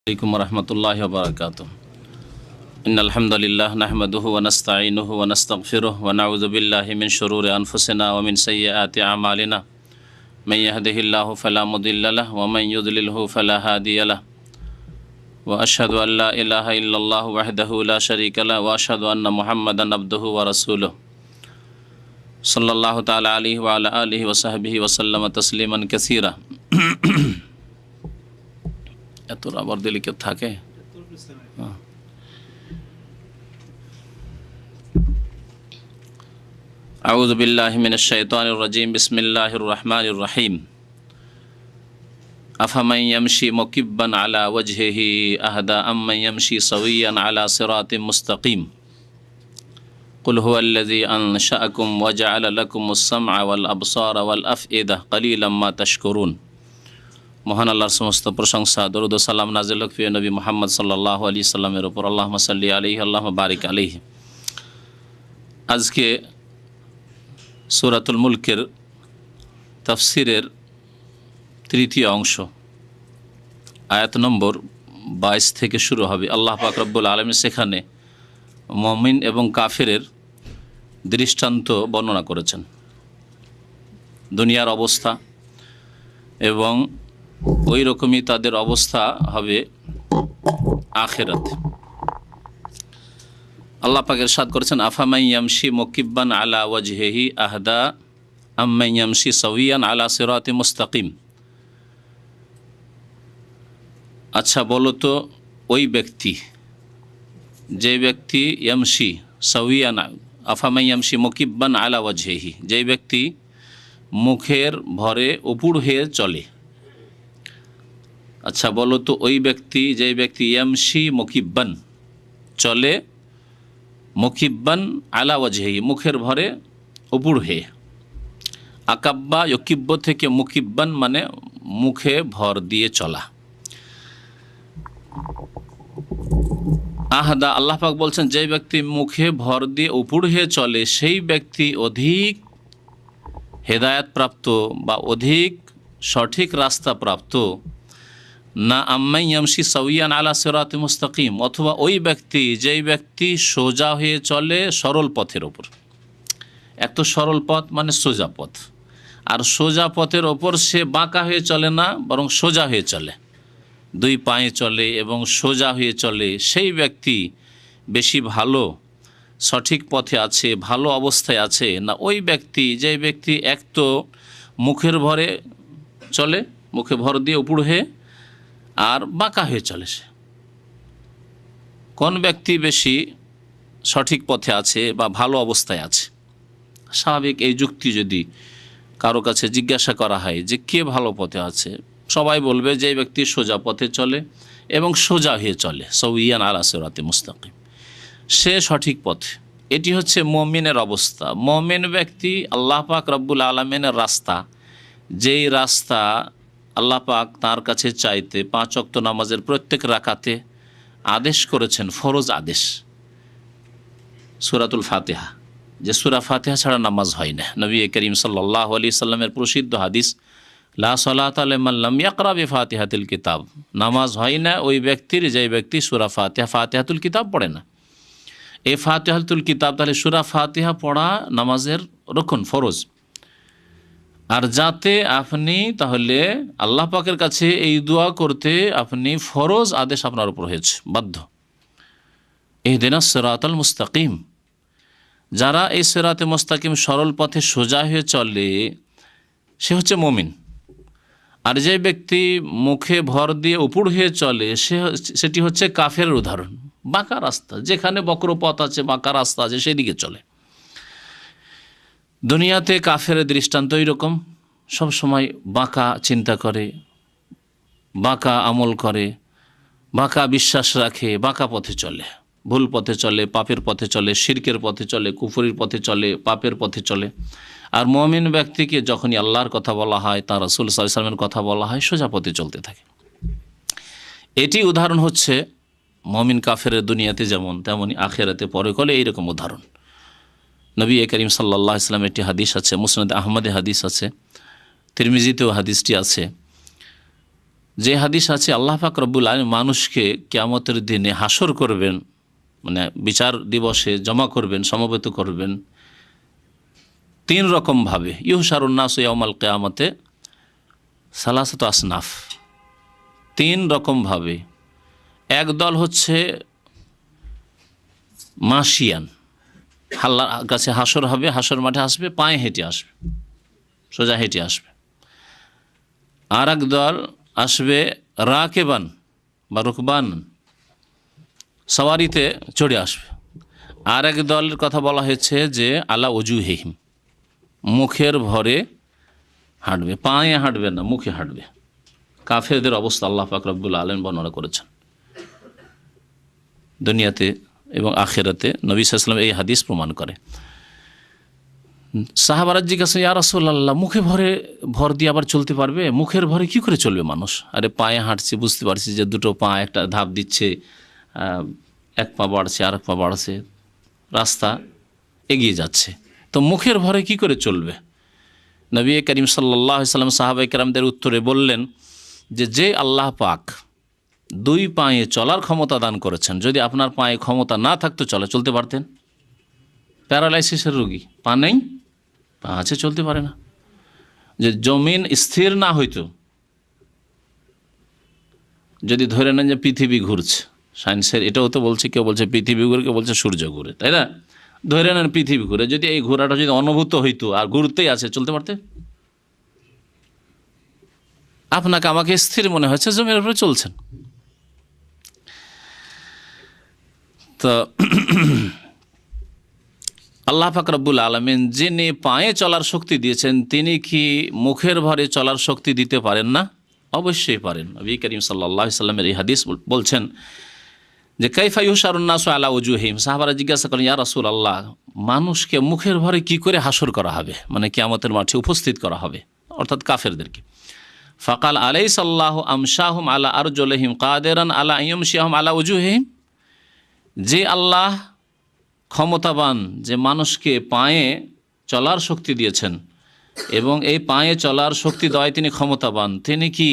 عليكم ورحمة الله وبركاته إن الحمد لله نحمده ونستعينه ونستغفره ونعوذ بالله من شرور أنفسنا ومن سيئات أعمالنا من يهده الله فلا مضل له ومن يضلله فلا هادي له وأشهد أن لا إله إلا الله وحده لا شريك له وأشهد أن محمدا عبده ورسوله صلى الله تعالى عليه وعلى آله وصحبه وسلم تسليما كثيرا এত আবার দিলে কেউ থাকে أعوذ بالله من الشيطان الرجيم بسم الله الرحمن الرحيم أفمن يمشي مكبا على وجهه أهدى أمن يمشي سويا على صراط مستقيم قل هو الذي أنشأكم وجعل لكم السمع والأبصار والأفئدة قليلا ما تشكرون মহান আল্লাহর সমস্ত প্রশংসা দরুদ ও সালাম নাযিল হোক প্রিয় নবী মুহাম্মদ সাল্লাল্লাহু আলাইহি সাল্লামের উপর। আল্লাহুম্মা সাল্লি আলাইহি আল্লাহুম্মা বারিক আলাইহি। আজকে সূরাতুল মুলকের তাফসীরের তৃতীয় অংশ আয়াত নম্বর 22 থেকে শুরু হবে। আল্লাহ পাক রব্বুল আলামিন সেখানে মুমিন এবং কাফেরের দৃষ্টান্ত বর্ণনা করেছেন, দুনিয়ার অবস্থা এবং ওই রকমই তাদের অবস্থা হবে আখিরাতে। আল্লাহ পাক ইরশাদ করেছেন, আফামান ইয়ামশি মুকিব্বান আলা ওয়াজহিহি আহদা আম্মান ইয়ামশি সাওয়িয়ান আলা সিরাতি মুস্তাকিম। আচ্ছা বলো তো, ওই ব্যক্তি যে ব্যক্তি ইয়ামশি সাওয়িয়ান আফামান ইয়ামশি মুকিব্বান আলা ওয়াজহিহি, যে ব্যক্তি মুখের ভরে উপুড় হয়ে চলে। আচ্ছা বলো তো, ওই ব্যক্তি যে ব্যক্তি ইয়ামশি মুকিব্বান চলে, মুকিব্বান আলা ওয়াজহি মুখের ভরে উপুড় হয়ে। আকাব্বা ইউকিব্ব থেকে মুকিব্বান মানে মুখে ভর দিয়ে চলা। আহদা আল্লাহ পাক বলছেন, যে ব্যক্তি মুখে ভর দিয়ে উপুড় হয়ে চলে সেই ব্যক্তি অধিক হেদায়েত প্রাপ্ত বা অধিক সঠিক রাস্তা প্রাপ্ত, না আম্মান ইয়ামশি সাওয়িয়ান আলা সিরাতি মুস্তাকিম, অথবা ওই ব্যক্তি যেই ব্যক্তি সোজা হয়ে চলে সরল পথের ওপর। এক তো সরল পথ মানে সোজা পথ, আর সোজা পথের ওপর সে বাঁকা হয়ে চলে না, বরং সোজা হয়ে চলে, দুই পায়ে চলে এবং সোজা হয়ে চলে, সেই ব্যক্তি বেশি ভালো সঠিক পথে আছে, ভালো অবস্থায় আছে, না ওই ব্যক্তি যে ব্যক্তি এক তো মুখের ভরে চলে, মুখে ভর দিয়ে উপুড় হয়ে, আর বাঁকা হয়ে চলে। সে কোন ব্যক্তি বেশি সঠিক পথে আছে বা ভালো অবস্থায় আছে? স্বাভাবিক এই যুক্তি যদি কারো কাছে জিজ্ঞাসা করা হয় যে কে ভালো পথে আছে, সবাই বলবে যে ব্যক্তি সোজা পথে চলে এবং সোজা হয়ে চলে, সাওয়িয়ান আলা সিরাতি মুস্তাকিম, সে সঠিক পথে। এটি হচ্ছে মুমিনের অবস্থা। মুমিন ব্যক্তি আল্লাহ পাক রব্বুল আলামিনের রাস্তা, যেই রাস্তা আল্লাহ পাক তার কাছে চাইতে 5 ওয়াক্ত নামাজের প্রত্যেক রাকাতে আদেশ করেছেন, ফরজ আদেশ, সূরাতুল ফাতিহা, যে সূরা ফাতিহা ছাড়া নামাজ হয় না। নবী করিম সাল্লাল্লাহু আলাইহি সাল্লামের প্রসিদ্ধ হাদিস, লা সালাতা লিমান লাম ইয়াকরা বিফাতিহাতিল কিতাব, নামাজ হয় না ওই ব্যক্তির যে ব্যক্তি সূরা ফাতিহা ফাতিহাতুল কিতাব পড়ে না। এই ফাতিহাতুল কিতাব তাহলে সূরা ফাতিহা পড়া নামাজের রুকন, ফরজ। আর যাতে আপনি তাহলে আল্লাহ পাকের কাছে এই দোয়া করতে আপনি ফরজ আদেশ আপনার উপর হয়েছে, বাধ্য। ইহদিনাস সিরাতাল মুস্তাকিম, যারা এই সিরাতে মুস্তাকিম সরল পথে সোজা হয়ে চলে সে হচ্ছে মুমিন। আর যে ব্যক্তি মুখে ভর দিয়ে উপুড় হয়ে চলে সেটি হচ্ছে কাফেরের উদাহরণ, বাঁকা রাস্তা, যেখানে বক্র পথ আছে, বাঁকা রাস্তা আছে, সেদিকে চলে। দুনিয়াতে কাফের দৃষ্টান্ত এইরকম, সবসময় বাঁকা চিন্তা করে, বাঁকা আমল করে, বাঁকা বিশ্বাস রাখে, বাঁকা পথে চলে, ভুল পথে চলে, পাপের পথে চলে, শিরকের পথে চলে, কুফরির পথে চলে, পাপের পথে চলে। আর মুমিন ব্যক্তিকে যখনই আল্লাহর কথা বলা হয়, তার রাসূল সাল্লাল্লাহু আলাইহি ওয়াসাল্লামের কথা বলা হয়, সোজা পথে চলতে থাকে। এটি উদাহরণ হচ্ছে মুমিন কাফেরের দুনিয়াতে যেমন, তেমনই আখিরাতে পরকালে এইরকম উদাহরণ। নবী করিম সাল্লাল্লাহু আলাইহি ওয়াসাল্লামের একটি হাদিস আছে, মুসনাদ আহমদে হাদিস আছে, তিরমিজিতেও হাদিসটি আছে। যে হাদিস আছে আল্লাহ পাক রব্বুল আলামিন মানুষকে কিয়ামতের দিনে হাসর করবেন, মানে বিচার দিবসে জমা করবেন, সমবেত করবেন 3 রকমভাবে। ইউহশারুন নাসু ইয়াউমাল কিয়ামতে সালাসাতু আসনাফ, 3 রকমভাবে। এক দল হচ্ছে মাসিয়ান, আল্লাহর কাছে হাসর হবে, হাসর মাঠে আসবে, পায়ে হেঁটে আসবে, সোজা হেঁটে আসবে। আর এক দল আসবে রাকেবান বা রুকবান, সওয়ারিতে চড়ে আসবে। আর এক দলের কথা বলা হয়েছে যে আলা ওজুহিহিম, মুখের ভরে হাঁটবে, পায়ে হাঁটবে না, মুখে হাঁটবে। কাফেরদের অবস্থা আল্লাহ পাক রব্বুল আলামিন বর্ণনা করেছেন দুনিয়াতে এবং আখিরাতে। নবী সাল্লাল্লাহু আলাইহি ওয়াসাল্লাম এই হাদিস প্রমাণ করে। সাহাবারা জিজ্ঞাসা, ইয়া রাসূলুল্লাহ, মুখে ভর দিয়ে আবার চলতে পারবে? মুখের ভরে কি করে চলবে মানুষ? আরে পায়ে হাঁটছে, বুঝতে পারছি যে দুটো পা একটা ধাপ দিচ্ছে, এক পা বাড়ছে আর এক পা বাড়ছে, রাস্তা এগিয়ে যাচ্ছে, তো মুখের ভরে কি করে চলবে? নবী করিম সাল্লাল্লাহু আলাইহি ওয়াসাল্লাম সাহাবায়ে কেরামদের উত্তরে বললেন যে আল্লাহ পাক 2 পায়ে চলার ক্ষমতা দান করেছেন, যদি আপনার পায়ে ক্ষমতা না থাকতো চলতে পারতেন? প্যারালাইসিসের রোগী, পা নেই, পা আছে, চলতে পারে না। যে জমিন স্থির না হইতো, যদি ধরে নেন যে পৃথিবী ঘুরছে, সায়েন্সের এটাও তো বলছে, কেউ বলছে পৃথিবী ঘুরে, কেউ বলছে সূর্য ঘুরে, তাই না? ধরে নেন পৃথিবী ঘুরে, যদি এই ঘোরাটা যদি অনুভূত হইতো আর ঘুরতেই আছে, চলতে পারতে? আপনাকে আমাকে স্থির মনে হচ্ছে, জমির উপরে চলছেন। তো আল্লাহ পাক রব্বুল আলামিন যিনি পায়ে চলার শক্তি দিয়েছেন, তিনি কি মুখের ভরে চলার শক্তি দিতে পারেন না? অবশ্যই পারেন। নবী করিম সাল্লাল্লাহু আলাইহি ওয়াসাল্লামের এই হাদিস বলছেন যে কাইফা ইউশারুন নাসু আলা ওজুহিম। সাহাবারা জিজ্ঞাসা করেন, ইয়া রাসূলুল্লাহ, মানুষকে মুখের ভরে কি করে হাসর করা হবে, মানে কিয়ামতের মাঠে উপস্থিত করা হবে, অর্থাৎ কাফেরদেরকে। ফাকাল আলাইসাল্লাহু আমশাহুম আলা আরজুলিহিম কাদিরান আলা আইয়ামশিয়াহুম আলা ওজুহিম। যে আল্লাহ ক্ষমতাবান, যে মানুষকে পায়ে চলার শক্তি দিয়েছেন এবং এই পায়ে চলার শক্তি দেওয়ায় তিনি ক্ষমতাবান, তিনি কি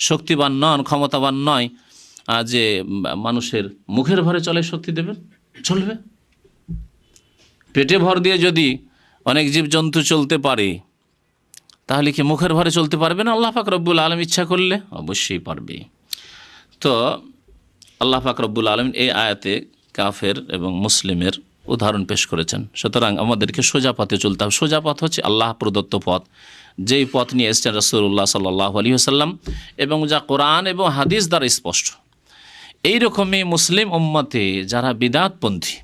শক্তিবান নন, ক্ষমতাবান নয় যে মানুষের মুখের ভরে চলে শক্তি দেবেন? চলবে। পেটে ভর দিয়ে যদি অনেক জীবজন্তু চলতে পারে, তাহলে কি মুখের ভরে চলতে পারবে না? আল্লাহ পাক রব্বুল আলামিন ইচ্ছা করলে অবশ্যই পারবে। তো আল্লাহ পাক রব্বুল আলামিন এই আয়াতে কাফের এবং মুসলিমের উদাহরণ পেশ করেছেন। সুতরাং আমাদেরকে সোজা পথে চলতে হবে। সোজা পথ হচ্ছে আল্লাহ প্রদত্ত পথ, যেই পথ নিয়ে এসেছেন রাসূলুল্লাহ সাল্লাল্লাহু আলাইহি ওয়াসাল্লাম এবং যা কোরআন এবং হাদিস দ্বারা স্পষ্ট। এইরকমই মুসলিম উম্মতে যারা বিদআতপন্থী,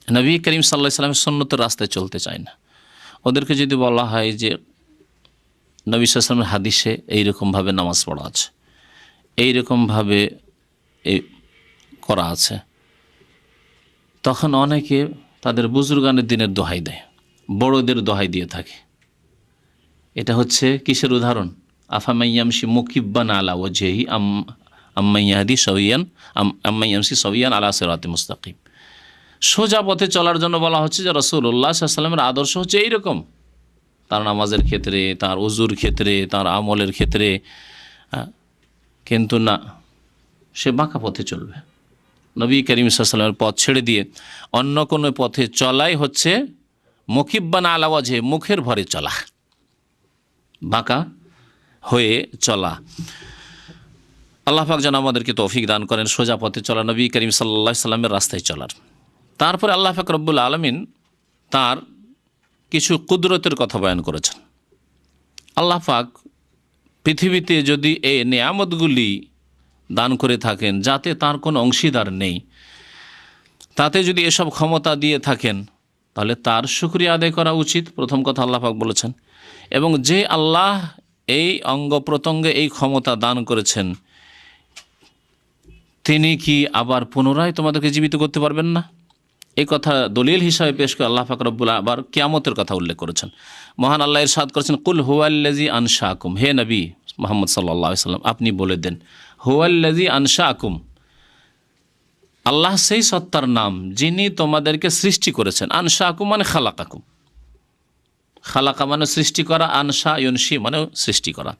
নবী করিম সাল্লাল্লাহু আলাইহি ওয়াসাল্লামের সুন্নতের রাস্তায় চলতে চায় না, ওদেরকে যদি বলা হয় যে নবী সাল্লাল্লাহু আলাইহি ওয়াসাল্লামের হাদিসে এইরকমভাবে নামাজ পড়া আছে, এইরকমভাবে করা আছে, তখন অনেকে তাদের বুজুর্গানের দিনের দোহাই দেয়, বড়দের দোহাই দিয়ে থাকে। এটা হচ্ছে কিসের উদাহরণ? আফামাইয়ামশি মুকিব্বান আলা ওয়াজহি আম্মাইয়াহদি সাওয়িয়ান আম্মাইয়ামশি সাওয়িয়ান আলা সিরাতি মুস্তাকিম। সোজা পথে চলার জন্য বলা হচ্ছে যে রাসূলুল্লাহ সাল্লাল্লাহু আলাইহি ওয়াসাল্লামের আদর্শ হচ্ছে এইরকম, তার নামাজের ক্ষেত্রে, তার ওযুর ক্ষেত্রে, তার আমলের ক্ষেত্রে, কিন্তু না, সে বাঁকা পথে চলবে। নবী করিম সাল্লাল্লাহু আলাইহি ওয়াসাল্লামের পথ ছেড়ে দিয়ে অন্য কোনো পথে চলাই হচ্ছে মুকিব্বান আলা ওয়াজহি, মুখের ভরে চলা, বাঁকা হয়ে চলা। আল্লাহ পাক যেন আমাদেরকে তৌফিক দান করেন সোজা পথে চলা, নবী করিম সাল্লাল্লাহু আলাইহি ওয়াসাল্লামের রাস্তায় চলার। তারপরে আল্লাহ পাক রব্বুল আলামিন তার কিছু কুদরতের কথা বয়ান করেছেন। আল্লাহ পাক পৃথিবীতে যদি এই নেয়ামতগুলি দান করে থাকেন যাতে তার কোনো অংশীদার নেই, তাতে যদি এসব ক্ষমতা দিয়ে থাকেন, তাহলে তার শুকরিয়া আদায় করা উচিত, প্রথম কথা আল্লাহ পাক বলেছেন। এবং যে আল্লাহ এই অঙ্গ প্রত্যঙ্গে এই ক্ষমতা দান করেছেন, তিনি কি আবার পুনরায় তোমাদেরকে জীবিত করতে পারবেন না? এই কথা দলিল হিসাবে পেশ করে আল্লাহ পাক রব্বুল আবার কিয়ামতের কথা উল্লেখ করেছেন। মহান আল্লাহ ইরশাদ করেছেন, কুল হুয়াল্লাযী আনশাকুম, হে নবী মুহাম্মদ সাল্লাল্লাহু আলাইহি ওয়াসাল্লাম আপনি বলে দেন, হুয়াল্লাযী আনশাকুম, আল্লাহ সেই সত্তার নাম যিনি তোমাদেরকে সৃষ্টি করেছেন। আনশাকুম মানে খালাকাকুম, খালাকা মানে সৃষ্টি করা, আনসা ইউনশি মানে সৃষ্টি করা,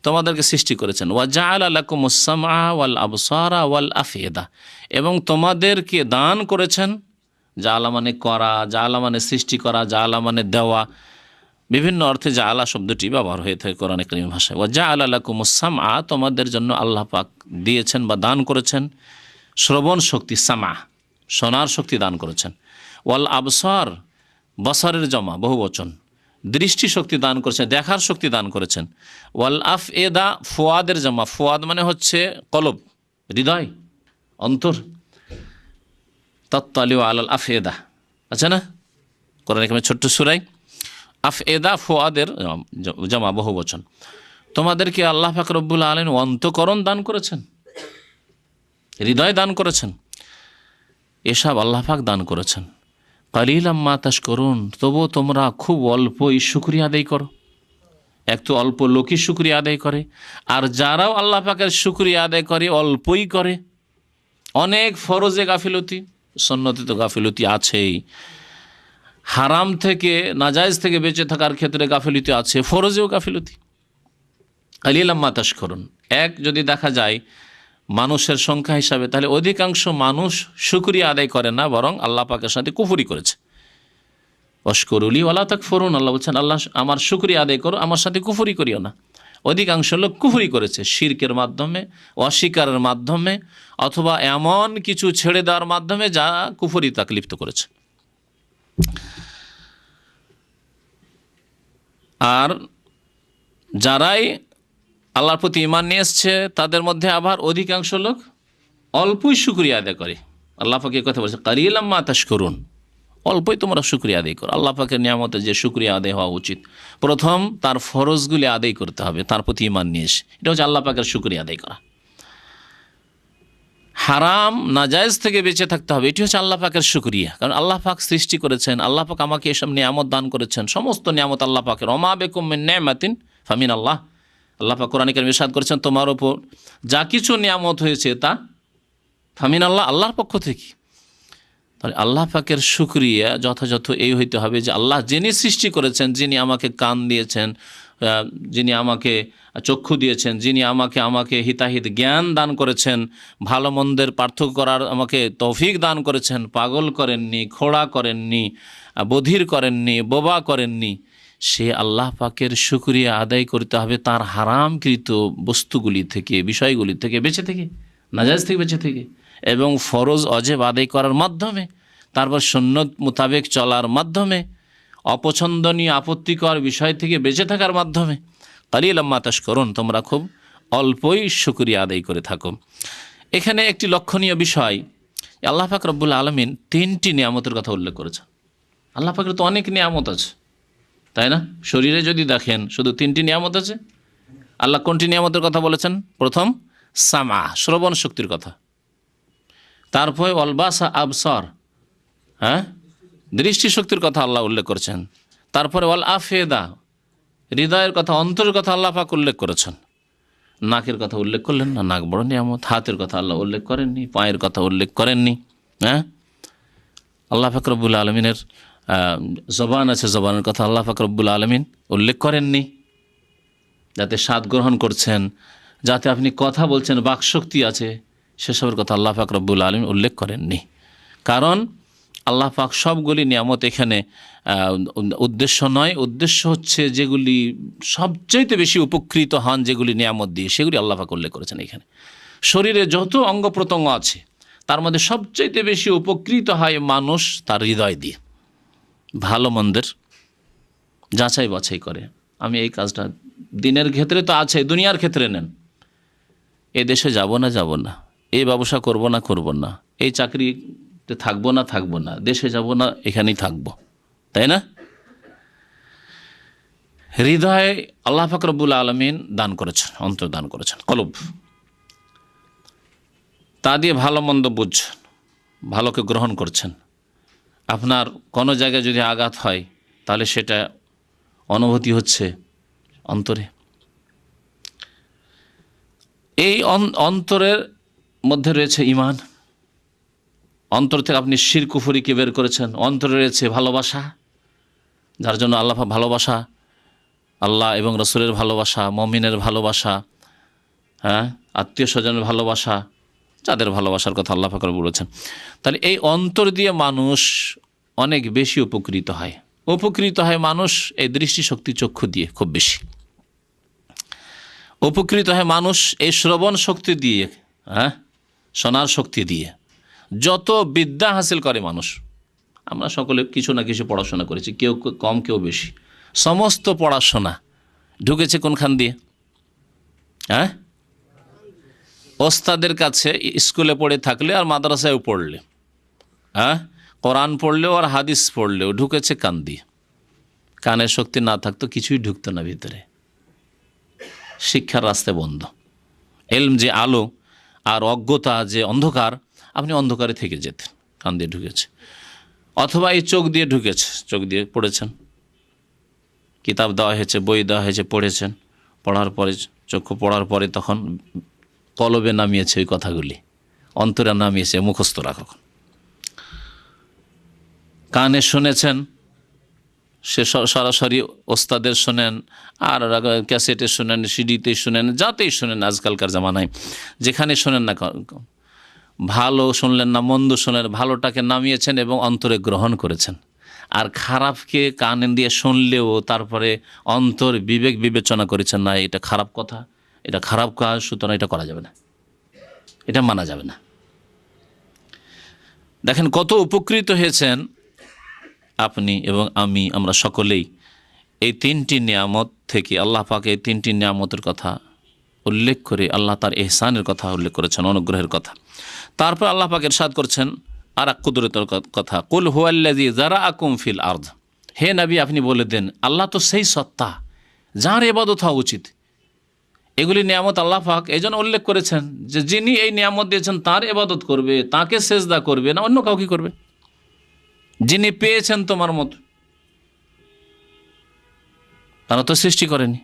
তোমাদেরকে সৃষ্টি করেছেন। ওয়া জাআলা লাকুমুস সামআ ওয়াল আবসারা ওয়াল আফইদা, এবং তোমাদেরকে দান করেছেন। জাআলা মানে করা, জাআলা মানে সৃষ্টি করা, জাআলা মানে দেওয়া, বিভিন্ন অর্থে জাআলা শব্দটি ব্যবহার হয়ে থাকে কোরআন কারীম ভাষায়। ওয়া জাআলা লাকুমুস সামআ, তোমাদের জন্য আল্লাহ পাক দিয়েছেন বা দান করেছেন শ্রবণ শক্তি, সামা শোনার শক্তি দান করেছেন। ওয়াল আবসার, বসারের জমা বহু বচন, দৃষ্টি শক্তি দান করেছেন, দেখার শক্তি দান করেছেন। ওয়াল আফএদা, ফুয়াদের জমা, ফুয়াদ মানে হচ্ছে কলব, হৃদয়, অন্তর। তাত্তালিউ আলাল আফএদা, আচ্ছা না, কোরআন কারীমে ছোট্ট সূরায় আফএদা ফুয়াদের জমা বহু বচন। তোমাদেরকে আল্লাহ পাক রব্বুল আলামিন অন্তঃকরণ দান করেছেন, হৃদয় দান করেছেন, এসব আল্লাহ পাক দান করেছেন। কালিলাম মা তাশকুরুন, তবুও তোমরা খুব অল্পই শুকরিয়া আদায় করো। এক তো অল্প লোকই শুকরিয়া আদায় করে, আর যারাও আল্লাহ পাকের শুকরিয়া আদায় করে অল্পই করে। অনেক ফরজে গাফিলতি, সুন্নতে তো গাফিলতি আছেই, হারাম থেকে নাজায়েজ থেকে বেঁচে থাকার ক্ষেত্রে গাফিলতি আছে, ফরজেও গাফিলতি। কালিলাম মা তাশকুরুন, এক যদি দেখা যায় মানুষের সংখ্যা হিসাবে, তাহলে অধিকাংশ মানুষ শুকরিয়া আদায় করে না, বরং আল্লাহ পাকের সাথে কুফরি করেছে। অশকুরুলি ওয়ালা তাকফুরুন, আল্লাহ বলছেন আল্লাহ আমার শুকরিয়া আদায় করো, আমার সাথে কুফরি করিও না। অধিকাংশ লোক কুফরি করেছে শিরকের মাধ্যমে, অস্বীকারের মাধ্যমে, অথবা এমন কিছু ছেড়ে দেওয়ার মাধ্যমে যা কুফরি তাকে লিপ্ত করেছে। আর যারাই আল্লাহর প্রতি ঈমান নিয়ে এসছে তাদের মধ্যে আবার অধিকাংশ লোক অল্পই শুকরিয়া আদায় করে। আল্লাহ পাক এই কথা বলছে, কালিলাম মা তাশকুরুন, অল্পই তোমরা শুকরিয়া আদায় করো। আল্লাহ পাকের নিয়ামতে যে শুকরিয়া আদায় হওয়া উচিত, প্রথম তার ফরজগুলি আদায় করতে হবে, তার প্রতি ঈমান নিয়ে এসে, এটা হচ্ছে আল্লাহ পাকের শুকরিয়া আদায় করা। হারাম নাজায়েজ থেকে বেঁচে থাকতে হবে, এটি হচ্ছে আল্লাহ পাকের শুকরিয়া। কারণ আল্লাহ পাক সৃষ্টি করেছেন, আল্লাহ পাক আমাকে এসব নিয়ামত দান করেছেন, সমস্ত নিয়ামত আল্লাহ পাকের। ওমা বিকুম মিন নি'মাতিন ফামিন আল্লাহ, আল্লাহ পাক কোরআনে কারীমে ইরশাদ করেছেন তোমার উপর যা কিছু নিয়ামত হয়েছে তা ফামিন আল্লাহ, আল্লাহর পক্ষ থেকে। তাহলে আল্লাহ পাকের শুকরিয়া যথাযথ এই হইতে হবে যে আল্লাহ যিনি সৃষ্টি করেছেন, যিনি আমাকে কান দিয়েছেন, যিনি আমাকে চক্ষু দিয়েছেন, যিনি আমাকে হিতাহিত জ্ঞান দান করেছেন, ভালো মন্দের পার্থক্য করার আমাকে তৌফিক দান করেছেন, পাগল করেননি, খোড়া করেননি, বধির করেননি, বোবা করেননি, সে আল্লাহ পাকের শুকরিয়া আদায় করতে হবে তার হারামকৃত বস্তুগুলি থেকে, বিষয়গুলি থেকে বেঁচে থেকে, নাজায়েজ থেকে বেঁচে থেকে, এবং ফরজ অজেব আদায় করার মাধ্যমে, তারপর সুন্নত মোতাবেক চলার মাধ্যমে, অপছন্দনীয় আপত্তিকর বিষয় থেকে বেঁচে থাকার মাধ্যমে। কালিলাম মা তাশকুরুন, তোমরা খুব অল্পই শুকরিয়া আদায় করে থাকো। এখানে একটি লক্ষণীয় বিষয়, আল্লাহ পাক রব্বুল আলামিন 3টি নিয়ামতের কথা উল্লেখ করেছেন। আল্লাহ পাকের তো অনেক নিয়ামত আছে, তাই না? শরীরে যদি দেখেন শুধু 3টি নিয়ামত আছে। আল্লাহ কোনটি নিয়ামতের কথা বলেছেন? প্রথম সামা, শ্রবণ শক্তির কথা। তারপরে অলবাসা আবসার, দৃষ্টি শক্তির কথা আল্লাহ উল্লেখ করেছেন। তারপরে ওয়াল আফেদা, হৃদয়ের কথা, অন্তরের কথা আল্লাহ পাক উল্লেখ করেছেন। নাকের কথা উল্লেখ করলেন না, নাক বড় নিয়ামত। হাতের কথা আল্লাহ উল্লেখ করেননি, পায়ের কথা উল্লেখ করেননি। আল্লাহ পাক রব্বুল আলমিনের জবান আছে, জবানের কথা আল্লাহ পাক রব্বুল আলমিন উল্লেখ করেননি। যাতে স্বাদ গ্রহণ করছেন, যাতে আপনি কথা বলছেন, বাকশক্তি আছে, সেসবের কথা আল্লাহ পাক রব্বুল আলমিন উল্লেখ করেননি। কারণ আল্লাহ পাক সবগুলি নিয়ামত এখানে উদ্দেশ্য নয়, উদ্দেশ্য হচ্ছে যেগুলি সবচাইতে বেশি উপকৃত হন যেগুলি নিয়ামত দিয়ে, সেগুলি আল্লাহ পাক উল্লেখ করেছেন এখানে। শরীরে যত অঙ্গ প্রত্যঙ্গ আছে তার মধ্যে সবচাইতে বেশি উপকৃত হয় মানুষ তার হৃদয় দিয়ে। ভালো মন্দের যাচাই বাছাই করে, আমি এই কাজটা দিনের ক্ষেত্রে তো আছে, দুনিয়ার ক্ষেত্রে নেন, এ দেশে যাব না, এই ব্যবসা করব না, এই চাকরিতে থাকবো না, দেশে যাব না, এখানেই থাকবো, তাই না? হৃদয় আল্লাহ পাক রব্বুল আলামিন দান করেছেন, অন্তর দান করেছেন, কলব, তা দিয়ে ভালো মন্দ বুঝছেন, ভালোকে গ্রহণ করছেন। আপনার কোনো জায়গায় যদি আঘাত হয় তাহলে সেটা অনুভূতি হচ্ছে অন্তরে। এই অন্তরের মধ্যে রয়েছে ঈমান, অন্তর থেকে আপনি শিরক কুফরিকে বের করেছেন। অন্তরে রয়েছে ভালোবাসা, যার জন্য আল্লাহ ভালোবাসা, আল্লাহ এবং রসুলের ভালোবাসা, মমিনের ভালোবাসা, হ্যাঁ, আত্মীয় স্বজনের ভালোবাসা, যাদের ভালোবাসার কথা আল্লাহ পাক বলেছেন। তাহলে এই অন্তর দিয়ে মানুষ অনেক বেশি উপকৃত হয়। উপকৃত হয় মানুষ এই দৃষ্টিশক্তি চক্ষু দিয়ে খুব বেশি। উপকৃত হয় মানুষ এই শ্রবণ শক্তি দিয়ে, হ্যাঁ, শোনার শক্তি দিয়ে। যত বিদ্যা হাসিল করে মানুষ, আমরা সকলে কিছু না কিছু পড়াশোনা করেছি, কেউ কম কেউ বেশি। সমস্ত পড়াশোনা ঢুকেছে কোনখান দিয়ে? হ্যাঁ, ওস্তাদের কাছে স্কুলে পড়ে থাকলে আর মাদ্রাসায় পড়লে, হ্যাঁ, কোরআন পড়লেও আর হাদিস পড়লেও ঢুকেছে কান দিয়ে। কানের শক্তি না থাকতো কিছুই ঢুকতো না ভিতরে, শিক্ষার রাস্তায় বন্ধ। এলম যে আলো আর অজ্ঞতা যে অন্ধকার, আপনি অন্ধকারে থেকে যেতেন, কান দিয়ে ঢুকেছে। অথবা এই চোখ দিয়ে ঢুকেছে, চোখ দিয়ে পড়েছেন, কিতাব দেওয়া হয়েছে, বই দেওয়া হয়েছে, পড়েছেন, পড়ার পরে চক্ষু পড়ার পরে তখন কলবে নামিয়েছে ওই কথাগুলি, অন্তরে নামিয়েছে, মুখস্থ রাখো। কানে শুনেছেন, সে সরাসরি ওস্তাদের শোনেন, আর ক্যাসেটে শোনেন, সিডিতে শোনেন, যাতেই শোনেন আজকালকার জামানায়, যেখানে শোনেন না, ভালো শুনলেন না মন্দ শোনেন, ভালোটাকে নামিয়েছেন এবং অন্তরে গ্রহণ করেছেন। আর খারাপকে কান দিয়ে শুনলেও তারপরে অন্তর বিবেক বিবেচনা করেছেন, না এটা খারাপ কথা, এটা খারাপ কাজ, সুতরাং এটা করা যাবে না, এটা মানা যাবে না। দেখেন কত উপকৃত হয়েছেন আপনি এবং আমি, আমরা সকলেই এই তিনটি নিয়ামত থেকে। আল্লাহ পাক এই তিনটি নিয়ামতের কথা উল্লেখ করে আল্লাহ তার এহসানের কথা উল্লেখ করেছেন, অনুগ্রহের কথা। তারপর আল্লাহ পাক ইরশাদ করছেন আর এক কুদরতের কথা, কুল হুয়াল্লাযী যারাআকুম ফিল আরদ। হে নবী, আপনি বলে দেন আল্লাহ তো সেই সত্তা যার ইবাদত হওয়া উচিত। এগুলি নিয়ামত আল্লাহ পাক এই জন্য উল্লেখ করেছেন যে যিনি এই নিয়ামত দিয়েছেন তার ইবাদত করবে, তাকে সেজদা করবে, না অন্য কাউকে করবে। যিনি পেয়েছেন তোমার মতো, তারা তো সৃষ্টি করেনি।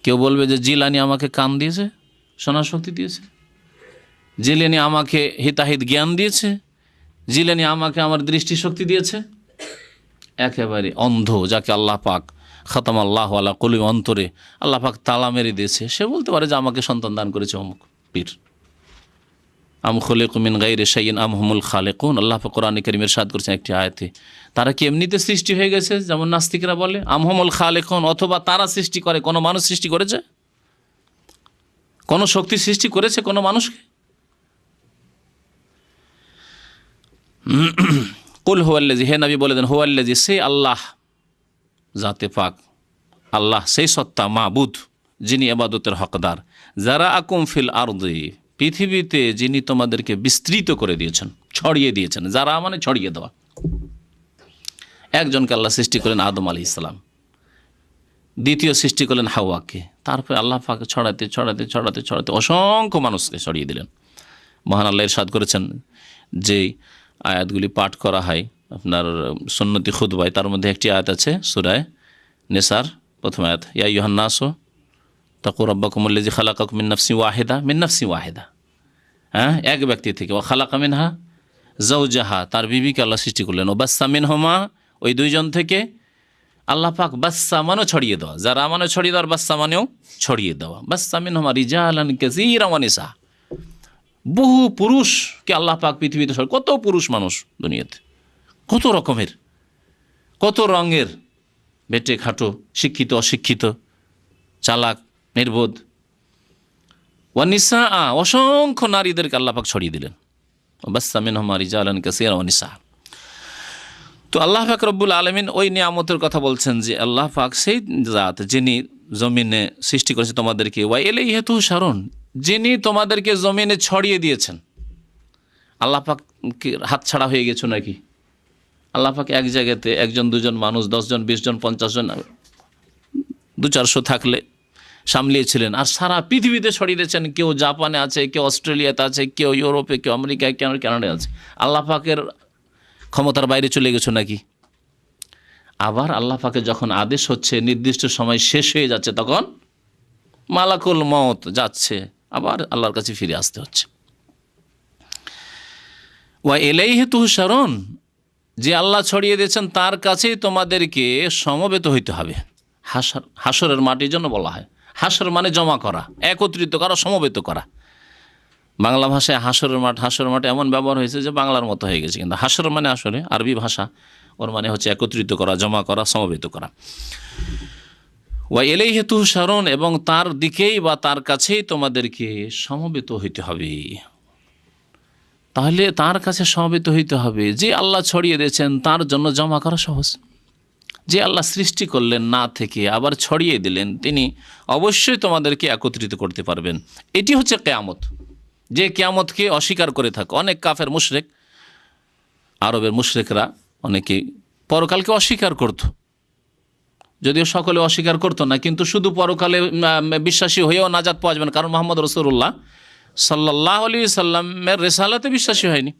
কেউ বলবে যে জিলানি আমাকে কান দিয়েছে, শোনার শক্তি দিয়েছে, জিলানি আমাকে হিতাহিত জ্ঞান দিয়েছে, জিলানি আমাকে আমার দৃষ্টিশক্তি দিয়েছে। একেবারে অন্ধ, যাকে আল্লাহ পাক খতম আল্লাহ আলা কলুব, অন্তরে আল্লাহ পাক তালা মেরে দিয়েছে, সে বলতে পারে যে আমাকে সন্তান দান করেছে অমুক পীর। আম খুলিকু মিন গায়রি শাইইন আম হুমুল খালিকুন। আল্লাহ পাক কোরআনে কারীমে ইরশাদ করেছেন একটি আয়াতে, তারা কি এমনিতে সৃষ্টি হয়ে গেছে যেমন নাস্তিকরা বলে? আম হুমুল খালিকুন, অথবা তারা সৃষ্টি করে, কোনো মানুষ সৃষ্টি করেছে? কোনো শক্তি সৃষ্টি করেছে কোনো মানুষকে? কুল হুয়াল্লাযী, হে নবী বলে দেন, হুয়াল্লাযী, সেই আল্লাহ, জাতে পাক আল্লাহ, সেই সত্তা মাবুদ যিনি ইবাদতের হকদার, যারাআকুম ফিল আরদি, পৃথিবীতে যিনি তোমাদেরকে বিস্তৃত করে দিয়েছেন, ছড়িয়ে দিয়েছেন। যারা মানে ছড়িয়ে দেওয়া। একজনকে আল্লাহ সৃষ্টি করলেন আদম আলাইহিস সালাম, দ্বিতীয় সৃষ্টি করলেন হাওয়াকে, তারপরে আল্লাহ পাক ছড়াতে ছড়াতে ছড়াতে ছড়াতে অসংখ্য মানুষকে ছড়িয়ে দিলেন। মহান আল্লাহ ইরশাদ করেছেন, যে আয়াতগুলি পাঠ করা হয় আপনার সুন্নতি খুতবায়, তার মধ্যে একটি আয়াত আছে সূরা নিসার প্রথম আয়াত, ইয়া আইয়ুহান নাসু তাকু রাব্বাকুমুল্লাযী খালাকাকুম মিন নাফসিন ওয়াহিদা, মিন নাফসিন ওয়াহিদা, হ্যাঁ, এক ব্যক্তি থেকে। ওয়া খালাকা মিনহা যাওজাহা, তার বিবিকে আল্লাহ সৃষ্টি করলেন। ও বাস্সা মিনহুমা, ওই দুইজন থেকে আল্লাহ পাক বাস্সা মানেও ছড়িয়ে দেওয়া, যারা মানে ছড়িয়ে দেওয়ার, বাস্সা মানেও ছড়িয়ে দেওয়া। বাস্সা মিনহুমা রিজালান কাসীরান ওয়া নিসা, বহু পুরুষকে আল্লাহ পাক পৃথিবীতে, কত পুরুষ মানুষ দুনিয়াতে, কত রকমের, কত রঙের, বেটে খাটো, শিক্ষিত অশিক্ষিত, চালাক নির্বোধ, ওয়ানিসা, অসংখ্য নারীদেরকে আল্লাহ পাক ছড়িয়ে দিলেন। বাস্সা মিনহুমা রিজালান কাসীরান ওয়া নিসা। তো আল্লাহ পাক রব্বুল আলামিন ওই নিয়ামতের কথা বলছেন যে আল্লাহ পাক সেই জাত যিনি জমিনে সৃষ্টি করেছে তোমাদেরকে, ওয়া ইলাইহি তুহশারুন, যিনি তোমাদেরকে জমিনে ছড়িয়ে দিয়েছেন। আল্লাহ পাক হাত ছাড়া হয়ে গেছো নাকি? আল্লাহ পাক এক জায়গাতে একজন দুজন মানুষ, 10 জন 20 জন 50 জন 200-400 থাকলে সামলিয়েছিলেন, আর সারা পৃথিবীতে ছড়িয়ে দিয়েছেন। কেউ জাপানে আছে, কেউ অস্ট্রেলিয়াতে আছে, কেউ ইউরোপে, কেউ আমেরিকায়, কেউ কানাডায় আছে। আল্লাহ পাকের ক্ষমতার বাইরে চলে গেছো নাকি? আবার আল্লাহ পাকের যখন আদেশ হচ্ছে, নির্দিষ্ট সময় শেষ হয়ে যাচ্ছে, তখন মালাকুল মউত যাচ্ছে, আবার আল্লাহর কাছে ফিরে আসতে হচ্ছে। ওয়া ইলাইহি তুহশারুন, যে আল্লাহ ছড়িয়ে দিয়েছেন তার কাছেই তোমাদেরকে সমবেত হইতে হবে। হাসরের মাটির জন্য বলা হয়। হাসর মানে জমা করা, একত্রিত করা, সমবেত করা। বাংলা ভাষায় হাসরের মাঠ এমন ব্যবহার হয়েছে যে বাংলার মতো হয়ে গেছে, কিন্তু হাসর মানে আসলে আরবি ভাষা, ওর মানে হচ্ছে একত্রিত করা, জমা করা, সমবেত করা। ওয়া ইলাইহি তুহশারুন, এবং তার দিকেই বা তার কাছেই তোমাদেরকে সমবেত হইতে হবে। তাহলে তার কাছে সমবেত হইতে হবে। যে আল্লাহ ছড়িয়ে দিয়েছেন তার জন্য জমা করা সহজ। যে আল্লাহ সৃষ্টি করলেন না থেকে আবার ছড়িয়ে দিলেন, তিনি অবশ্যই তোমাদেরকে একত্রিত করতে পারবেন। এটি হচ্ছে কিয়ামত। যে কিয়ামতকে অস্বীকার করে থাকে অনেক কাফের মুশরিক, আরবের মুশরিকরা অনেকে পরকালকে অস্বীকার করত, যদিও সকলে অস্বীকার করতো না, কিন্তু শুধু পরকালে বিশ্বাসী হয়েও নাজাত পাওয়া যাবে না, কারণ মুহাম্মদ রাসূলুল্লাহ সাল্লাল্লাহু আলাইহি সাল্লামের রিসালাতে বিশ্বাসী হয়নি।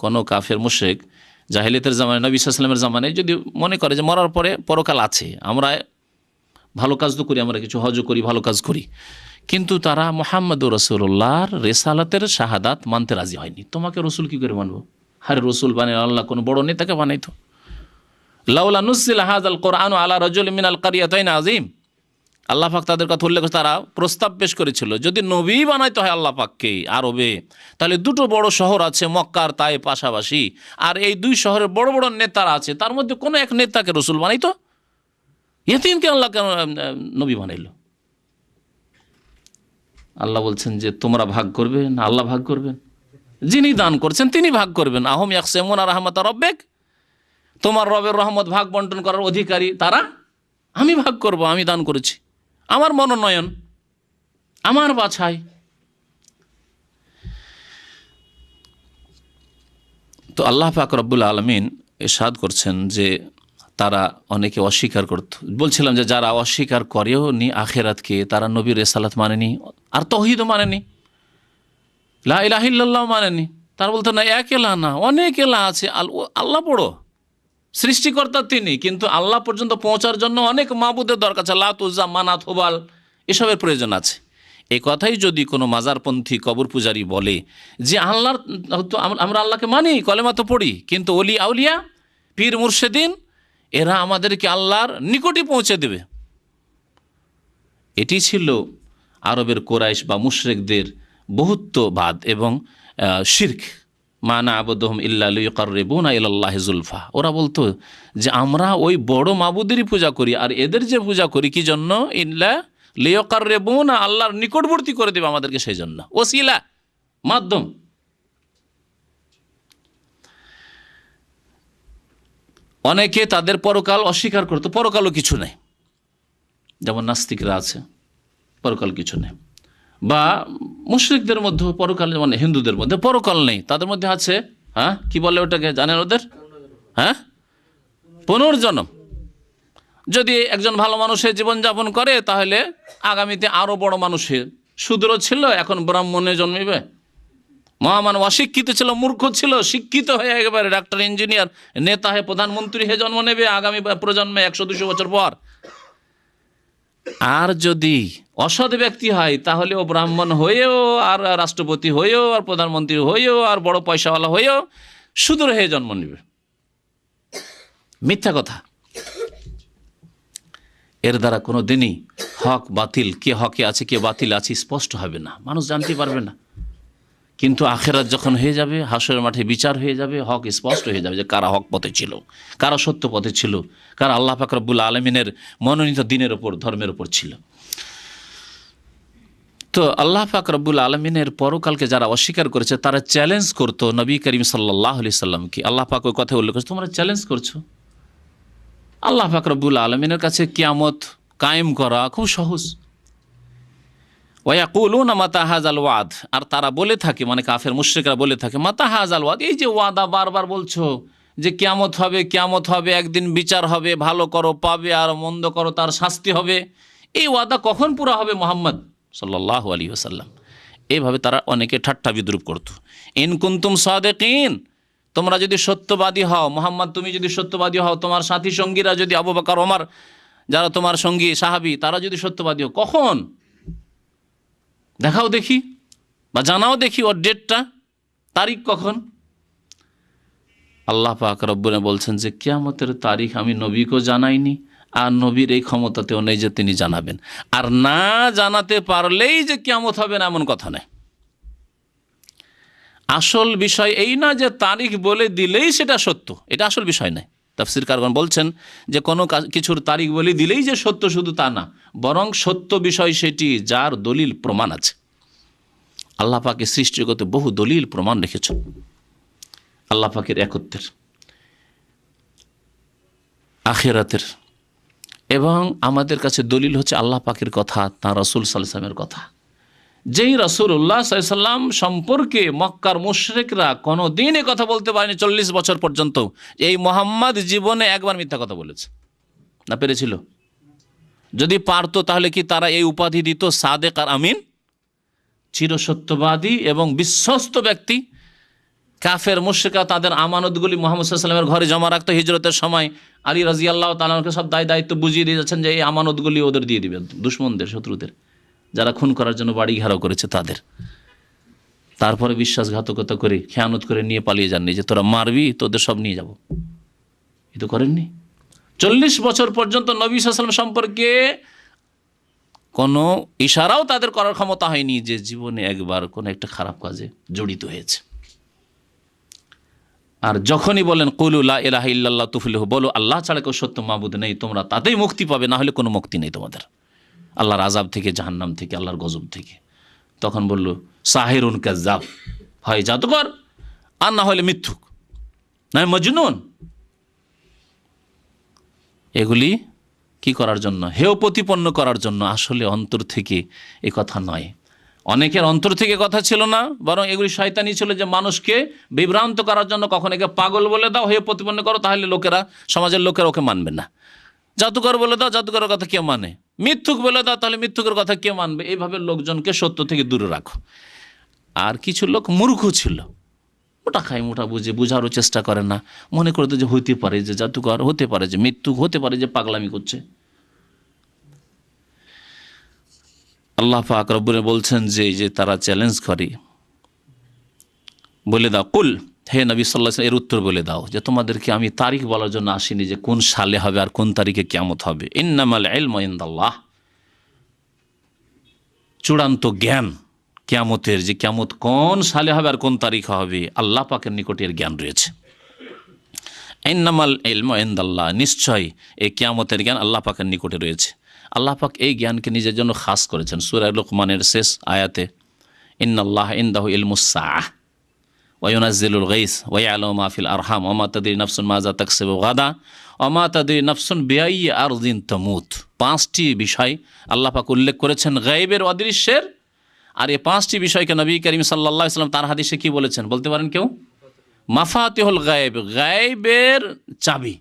কোনো কাফের মুশরিক জাহেলিয়াতের জামানায়, নবী সাল্লাল্লাহু আলাইহি ওয়াসাল্লামের জামানায় যদি মনে করে যে মরার পরে পরকাল আছে, আমরা ভালো কাজ তো করি, আমরা কিছু হজ করি, ভালো কাজ করি, কিন্তু তারা মুহাম্মদুর রাসূলুল্লাহর রিসালাতের শাহাদাত মানতে রাজি হয়নি। তোমাকে রসুল কি করে মানবো? আরে রসুল বানিয়ে আল্লাহ কোনো বড় নেতাকে বানাইতো। লাউলা নুজ্জিলা হাযাল কুরআনু আলা রাজুলিন মিনাল কারিয়াতাইন আযীম, আল্লাহ পাক তাদের কথা উল্লেখ করে তারা প্রস্তাব পেশ করেছিল, যদি নবী বানাইতে হয় আল্লাহ পাককে আরবে, তাহলে দুটো বড় শহর আছে মক্কা আর তায়েফ পাশাপাশি, আর এই দুই শহরের বড় বড় নেতারা আছে, তার মধ্যে কোনো এক নেতাকে রসুল বানাইতো। ইতিমকে আল্লাহ কেন নবী বানাইলো? আল্লাহ বলছেন যে তোমরা ভাগ করবে না আল্লাহ ভাগ করবেন? যিনি দান করছেন তিনি ভাগ করবেন। আহম ইয়াকসিমুনা রাহমাতা রাব্বিক, তোমার রবের রহমত ভাগ বন্টন করার অধিকারী তারা, আমি ভাগ করব, আমি দান করেছি, আমার মনোনয়ন, আমার বাছাই। তো আল্লাহ পাক রব্বুল আলামিন ইরশাদ করছেন যে তারা অনেকে অস্বীকার করত। বলছিলাম যে যারা অস্বীকার করেও নি আখিরাতকে, তারা নবীর রিসালাত মানেনি, আর তৌহিদও মানেনি, লা ইলাহা ইল্লাল্লাহ মানেনি। তারা বলতো না এক এলা না, অনেক এলা আছে, আল্লাহ বড়, সৃষ্টিকর্তা তিনি, কিন্তু আল্লাহ পর্যন্ত পৌঁছার জন্য অনেক মাবুদের দরকার আছে, লাত, উজ্জা, মানাত, হুবাল, এসবের প্রয়োজন আছে। এই কথাই যদি কোনো মাজারপন্থী কবর পূজারী বলে যে আল্লাহর তো আমরা আল্লাহকে মানি, কলেমা তো পড়ি, কিন্তু অলি আউলিয়া, পীর মুর্শেদিন, এরা আমাদেরকে আল্লাহর নিকটে পৌঁছে দেবে, এটি ছিল আরবের কোরাইশ বা মুশরিকদের বহুত্ববাদ এবং শিরক। মা না'বুদুহুম ইল্লা লিয়ুকাররিবুনা ইলাল্লাহি যুলফা। ওরা বলতো যে আমরা ওই বড় মাবুদেরই পূজা করি, আর এদের যে পূজা করি কি জন্য? ইল্লা লিয়ুকাররিবুনা, আল্লাহর নিকটবর্তী করে দেবে আমাদেরকে, সেই জন্য ওসিলা, মাধ্যম। অনেকে তাদের পরকাল অস্বীকার করতো, পরকালও কিছু নেই, যেমন নাস্তিকরা আছে, পরকাল কিছু নেই। বা মুশরিকদের মধ্যে পরকাল, মানে হিন্দুদের মধ্যে পরকাল নেই, তাদের মধ্যে আছে কি বলে ওটাকে জানেন ওদের? পুনর্জন্ম। যদি একজন ভালো মানুষের জীবনযাপন করে তাহলে আগামীতে আরও বড় মানুষের, শূদ্র ছিল এখন ব্রাহ্মণে জন্মিবে, মহামানব অশিক্ষিত ছিল, মূর্খ ছিল, শিক্ষিত হয়ে একেবারে ডাক্তার, ইঞ্জিনিয়ার, নেতা হয়ে, প্রধানমন্ত্রী হয়ে জন্ম নেবে আগামী প্রজন্মে 100-200 বছর পর। আর যদি অসৎ ব্যক্তি হয় তাহলে ও ব্রাহ্মণ হয়েও, আর রাষ্ট্রপতি হয়েও, আর প্রধানমন্ত্রী হয়েও, আর বড় পয়সাওয়ালা হয়েও শূদ্র হয়ে জন্ম নেবে। মিথ্যা কথা। এর দ্বারা কোনো দিনই হক বাতিল, কে হকে আছে কে বাতিল আছে স্পষ্ট হবে না, মানুষ জানতে পারবে না। কিন্তু আখেরাত যখন হয়ে যাবে, হাসরের মাঠে বিচার হয়ে যাবে, হক স্পষ্ট হয়ে যাবে যে কারা হক পথে ছিল, কারা সত্য পথে ছিল, কারা আল্লাহ পাক রব্বুল আলামিনের মনোনীত দ্বীনের ওপর, ধর্মের ওপর ছিল। তো আল্লাহ পাক রব্বুল আলামিনের পরকালকে যারা অস্বীকার করেছে তারা চ্যালেঞ্জ করতো নবী করিম সাল্লাল্লাহু আলাইহি সাল্লামকে। আল্লাহ পাক ওই কথা উল্লেখ করেছে, তোমরা চ্যালেঞ্জ করছো। আল্লাহ পাক রব্বুল আলামিনের কাছে কিয়ামত কায়েম করা খুব সহজ। ওয়ায়াকুলুনা মাতা হাযাল ওয়াদ, আর তারা বলে থাকে, মানে কাফের মুশরিকরা বলে থাকে, মাতা হাযাল ওয়াদ, এই যে ওয়াদা বারবার বলছো যে কিয়ামত হবে, কিয়ামত হবে, একদিন বিচার হবে, ভালো করো পাবে, আর মন্দ করো তার শাস্তি হবে, এই ওয়াদা কখন পুরা হবে মুহাম্মদ সাল্লাল্লাহু আলাইহি ওয়াসাল্লাম? এইভাবে তারা অনেকে ঠাট্টা বিদ্রূপ করতো। ইন কুনতুম সাদিকিন, তোমরা যদি সত্যবাদী হও, মুহাম্মদ তুমি যদি সত্যবাদী হও, তোমার সাথী সঙ্গীরা যদি আবু বকর, ওমর, যারা তোমার সঙ্গী সাহাবী, তারা যদি সত্যবাদী হও, কখন দেখাও দেখি, বা জানাও দেখি ওর ডেটটা, তারিখ কখন। আল্লাহ পাক রব্বুল বলছেন যে কিয়ামতের তারিখ আমি নবীকেও জানাইনি, আর নবীর এই ক্ষমতাতেও নেই যে তিনি জানাবেন। আর না জানাতে পারলেই যে কিয়ামত হবে না এমন কথা নেই। আসল বিষয় এই না যে তারিখ বলে দিলেই সেটা সত্য, এটা আসল বিষয় নয়। তাফসীরকারগণ বলছেন যে কোনো কিছুর তারিখ বলে দিলেই যে সত্য শুধু তা না, বরং সত্য বিষয় সেটি যার দলিল প্রমাণ আছে। আল্লাহ পাকের সৃষ্টিগত বহু দলিল প্রমাণ রেখেছেন আল্লাহ পাকের একত্বের, আখিরাতের, এবং আমাদের কাছে দলিল হচ্ছে আল্লাহ পাকের কথা, তাঁর রাসূল সাল্লাল্লাহু আলাইহি ওয়াসাল্লামের কথা। যেই রাসূলুল্লাহ সাল্লাল্লাহু আলাইহি ওয়াসাল্লাম সম্পর্কে মক্কার মুশরিকরা কোনো দিন এ কথা বলতে পারেনি 40 বছর পর্যন্ত, এই মুহাম্মদ জীবনে একবার মিথ্যা কথা বলেছে না, পেরেছিল? যদি পারতো তাহলে কি তারা এই উপাধি দিত সাদেক আর আমিন, চিরসত্যবাদী এবং বিশ্বস্ত ব্যক্তি? কাফের মুশরিকরা তাদের আমানতগুলি মুহাম্মদ সাল্লাল্লাহু আলাইহি ওয়াসাল্লামের ঘরে জমা রাখতো। হিজরতের সময় আলী রাদিয়াল্লাহু তাআলা আনহুকে সব দায়িত্ব বুঝিয়ে দিয়ে যাচ্ছেন যে এই আমানতগুলি ওদের দিয়ে দিবেন, দুশমনদের, শত্রুদের, যারা খুন করার জন্য বাড়ি ঘেরাও করেছে তাদের। তারপরে বিশ্বাসঘাতকতা করে, খেয়ানত করে নিয়ে পালিয়ে যাননি যে তোরা মারবি, তোদের সব নিয়ে যাব, এ তো করেননি। 40 বছর পর্যন্ত নবী সাল্লাল্লাহু আলাইহি ওয়াসাল্লাম সম্পর্কে কোনো ইশারাও তাদের করার ক্ষমতা হয়নি যে জীবনে একবার কোনো একটা খারাপ কাজে জড়িত হয়েছে। আর যখনই বলেন কুলু লা ইলাহা ইল্লাল্লাহ তুফলিহু, বলো আল্লাহ ছাড়া কেউ সত্য মাবুদ নেই, তোমরা তাতেই মুক্তি পাবে, না হলে কোনো মুক্তি নেই তোমাদের আল্লাহর আযাব থেকে, জাহান্নাম থেকে, আল্লাহর গজব থেকে। তখন বলল সাহিরুন কাজ্জাব, হয় জাদুকর আর না হলে মিথ্যুক, না মজনুন। এগুলি কি করার জন্য? হেয় প্রতিপন্ন করার জন্য। আসলে অন্তর থেকে এ কথা নয়। অনেকের অন্তর থেকে কথা ছিল না, বরং এগুলি শয়তানি ছিল যে মানুষকে বিভ্রান্ত করার জন্য। কখন একে পাগল বলে দাও, হেয় প্রতিপন্ন করো, তাহলে লোকেরা, সমাজের লোকেরা ওকে মানবে না। জাদুকর বলে দাও, জাদুকরের কথা কে মানে? মিথ্যুক বলে দাও, তাহলে মিথ্যুকের কথা কে মানবে? এইভাবে লোকজনকে সত্য থেকে দূরে রাখো। আর কিছু লোক মূর্খ ছিল, মোটা খায়, মোটা বুঝে, বুঝারও চেষ্টা করে না, মনে করতে যে হইতে পারে যে জাদুকর, হতে পারে যে মৃত্যু, হতে পারে যে পাগলামি করছে। আল্লাহ পাক রব্বুল বলছেন যে তারা চ্যালেঞ্জ করে, বলে দাও, কুল, হে নবী সাল্লাল্লাহু আলাইহি ওয়াসাল্লাম, এর উত্তর বলে দাও যে তোমাদেরকে আমি তারিখ বলার জন্য আসিনি যে কোন সালে হবে আর কোন তারিখে কিয়ামত হবে। ইন্নামাল ইলমু ইনদাল্লাহ, চূড়ান্ত জ্ঞান কিয়ামতের, যে কিয়ামত কোন সালে হবে আর কোন তারিখে হবে, আল্লাহ পাকের নিকটে এর জ্ঞান রয়েছে। ইন্নামাল ইলমু ইনদাল্লাহ, নিশ্চয় এই কিয়ামতের জ্ঞান আল্লাহ পাকের নিকটে রয়েছে। আল্লাহ পাক এই জ্ঞানকে নিজের জন্য খাস করেছেন। সূরা লুকমানের শেষ আয়াতে ইন্নাল্লাহ ইনদাহু ইলমুস সাআহ ওয়া ইউনাজ্জিলুল গাইস ওয়া ইয়ালামু মা ফিল আরহাম ওয়া মা তাদরি নাফসুন মাযা তাকসিবু গাদা ওয়া মা তাদরি নাফসুন বিআইয়ি আরদিন তামুত। 5টি বিষয় আল্লাহ পাক উল্লেখ করেছেন গায়বের, অদৃশ্যের। আর এই 5টি বিষয়কে নবী করিম সাল্লাল্লাহু আলাইহি ওয়াসাল্লাম তার হাদিসে কি বলেছেন বলতে পারেন কেউ? মাফাতিহুল গায়ব, গায়বের চাবি।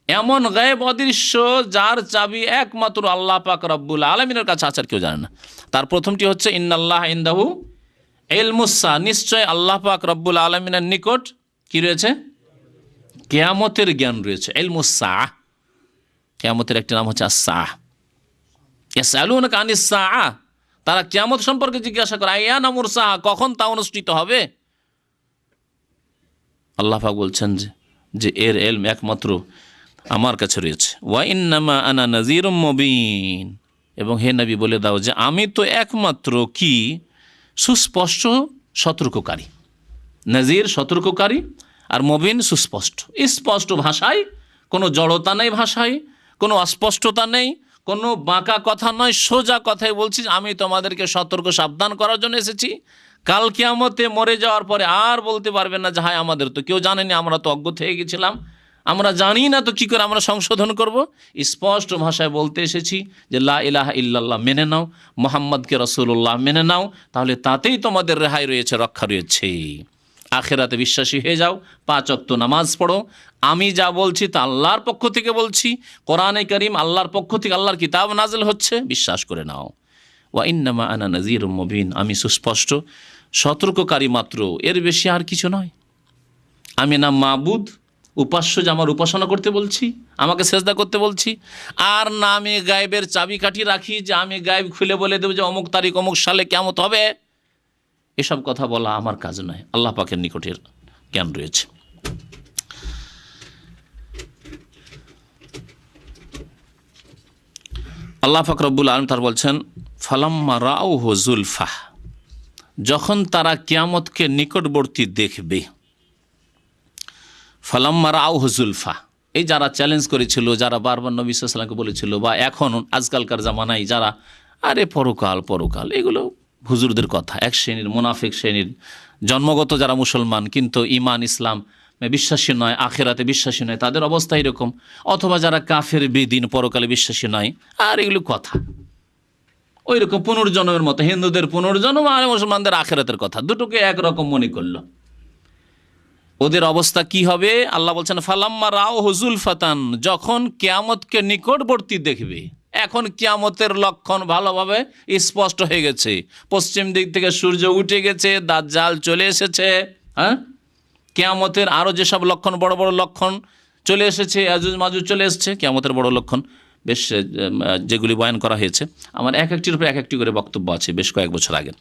এমন গায়েব, অদৃশ্য, যার চাবি একমাত্র আল্লাহ পাক রব্বুল আলামিনের কাছে আছে, আর কেউ জানে না। তার প্রথমটি হচ্ছে ইন্নাল্লাহ ইনদাহু ইলমুস সাআহ, নিশ্চয় আল্লাহ পাক রব্বুল আলামিনের নিকট কি রয়েছে? কিয়ামতের জ্ঞান রয়েছে। ইলমুস সাআহ, কিয়ামতের একটি নাম হচ্ছে আস-সাআহ। ইয়াসআলুনাকা আনিস সাআহ, তারা কিয়ামত সম্পর্কে জিজ্ঞাসা করে, আইয়ানা মুরসাহা, কখন তা অনুষ্ঠিত হবে? আল্লাহ পাক বলছেন যে এর ইলম একমাত্র আমার কাছে রয়েছে। ওয়া ইন্নামা আনা নাযীরুম মুবিন, এবং হে নবী বলে দাও যে আমি তো একমাত্র কি সুস্পষ্ট সতর্ককারী। নাযীর সতর্ককারী, আর মুবিন সুস্পষ্ট, স্পষ্ট ভাষায়, কোনো জড়তা নেই ভাষায়, কোনো অস্পষ্টতা নেই, কোনো বাঁকা কথা নয়, সোজা কথাই বলছি। আমি তোমাদেরকে সতর্ক সাবধান করার জন্য এসেছি। কাল কিয়ামতে মরে যাওয়ার পরে আর বলতে পারবেন না যে হায় আমাদের তো কেউ জানেনি, আমরা তো অজ্ঞ থেকে গেছিলাম, আমরা জানি না, তো কী করে আমরা সংশোধন করব? স্পষ্ট ভাষায় বলতে এসেছি যে লা ইলাহা ইল্লাল্লাহ মেনে নাও, মুহাম্মদকে রাসূলুল্লাহ মেনে নাও, তাহলে তাতেই তোমাদের রেহাই রয়েছে, রক্ষা রয়েছে। আখিরাতে বিশ্বাসী হয়ে যাও, 5 ওয়াক্ত নামাজ পড়ো। আমি যা বলছি তা আল্লাহর পক্ষ থেকে বলছি, কোরআনে কারীম আল্লাহর পক্ষ থেকে, আল্লাহর কিতাব নাজিল হচ্ছে, বিশ্বাস করে নাও। ওয়া ইন্নামা আনা নাযীরুম মুবিন, আমি সুস্পষ্ট সতর্ককারী মাত্র, এর বেশি আর কিছু নয়। আমি না মাবুদ, উপাস্য, যে আমার উপাসনা করতে বলছি, আমাকে সেজদা করতে বলছি, আর না আমি গায়েবের চাবিকাঠি রাখি যে আমি গায়েব খুলে বলে দেবো যে অমুক তারিখ অমুক সালে কিয়ামত হবে। এসব কথা বলা আমার কাজ নয়, আল্লাহ পাকের নিকটের জ্ঞান রয়েছে। আল্লাহ পাক রব্বুল আলামিন তার বলছেন ফালাম্মা রাউহু যুলফা, যখন তারা কিয়ামতকে নিকটবর্তী দেখবে। ফালাম্মা রাউহু যুলফা, এই যারা চ্যালেঞ্জ করেছিল, যারা বারবার নবী সাল্লাল্লাহু আলাইহি ওয়াসাল্লামকে বলেছিল, বা এখন আজকালকার জামানায় যারা আরে পরকাল পরকাল, এগুলো হুজুরদের কথা। এক শ্রেণীর মুনাফিক শ্রেণীর, জন্মগত যারা মুসলমান কিন্তু ইমান ইসলাম বিশ্বাসী নয়, আখেরাতে বিশ্বাসী নয়, তাদের অবস্থা এরকম। অথবা যারা কাফের বেদিন, পরকালে বিশ্বাসী নয়, আর এগুলো কথা ওই রকম পুনর্জন্মের মতো, হিন্দুদের পুনর্জন্ম আর মুসলমানদের আখেরাতের কথা, দুটোকে একরকম মনে করলো। ওদের অবস্থা কি হবে? আল্লাহ বলছেন ফালাম্মা রাউহু যুলফাতান, যখন কিয়ামতকে নিকটবর্তী দেখবে। এখন কিয়ামতের লক্ষণ ভালোভাবে স্পষ্ট হয়ে গেছে। পশ্চিম দিক থেকে সূর্য উঠে গেছে, দাজ্জাল চলে এসেছে। হ্যাঁ, কিয়ামতের আরও যেসব লক্ষণ, বড় বড় লক্ষণ চলে এসেছে, ইয়াজুজ মাজুজ চলে এসেছে, কিয়ামতের বড় লক্ষণ বেশ যেগুলি বয়ান করা হয়েছে। আমার এক একটির উপর এক একটি করে বক্তব্য আছে বেশ কয়েক বছর আগে।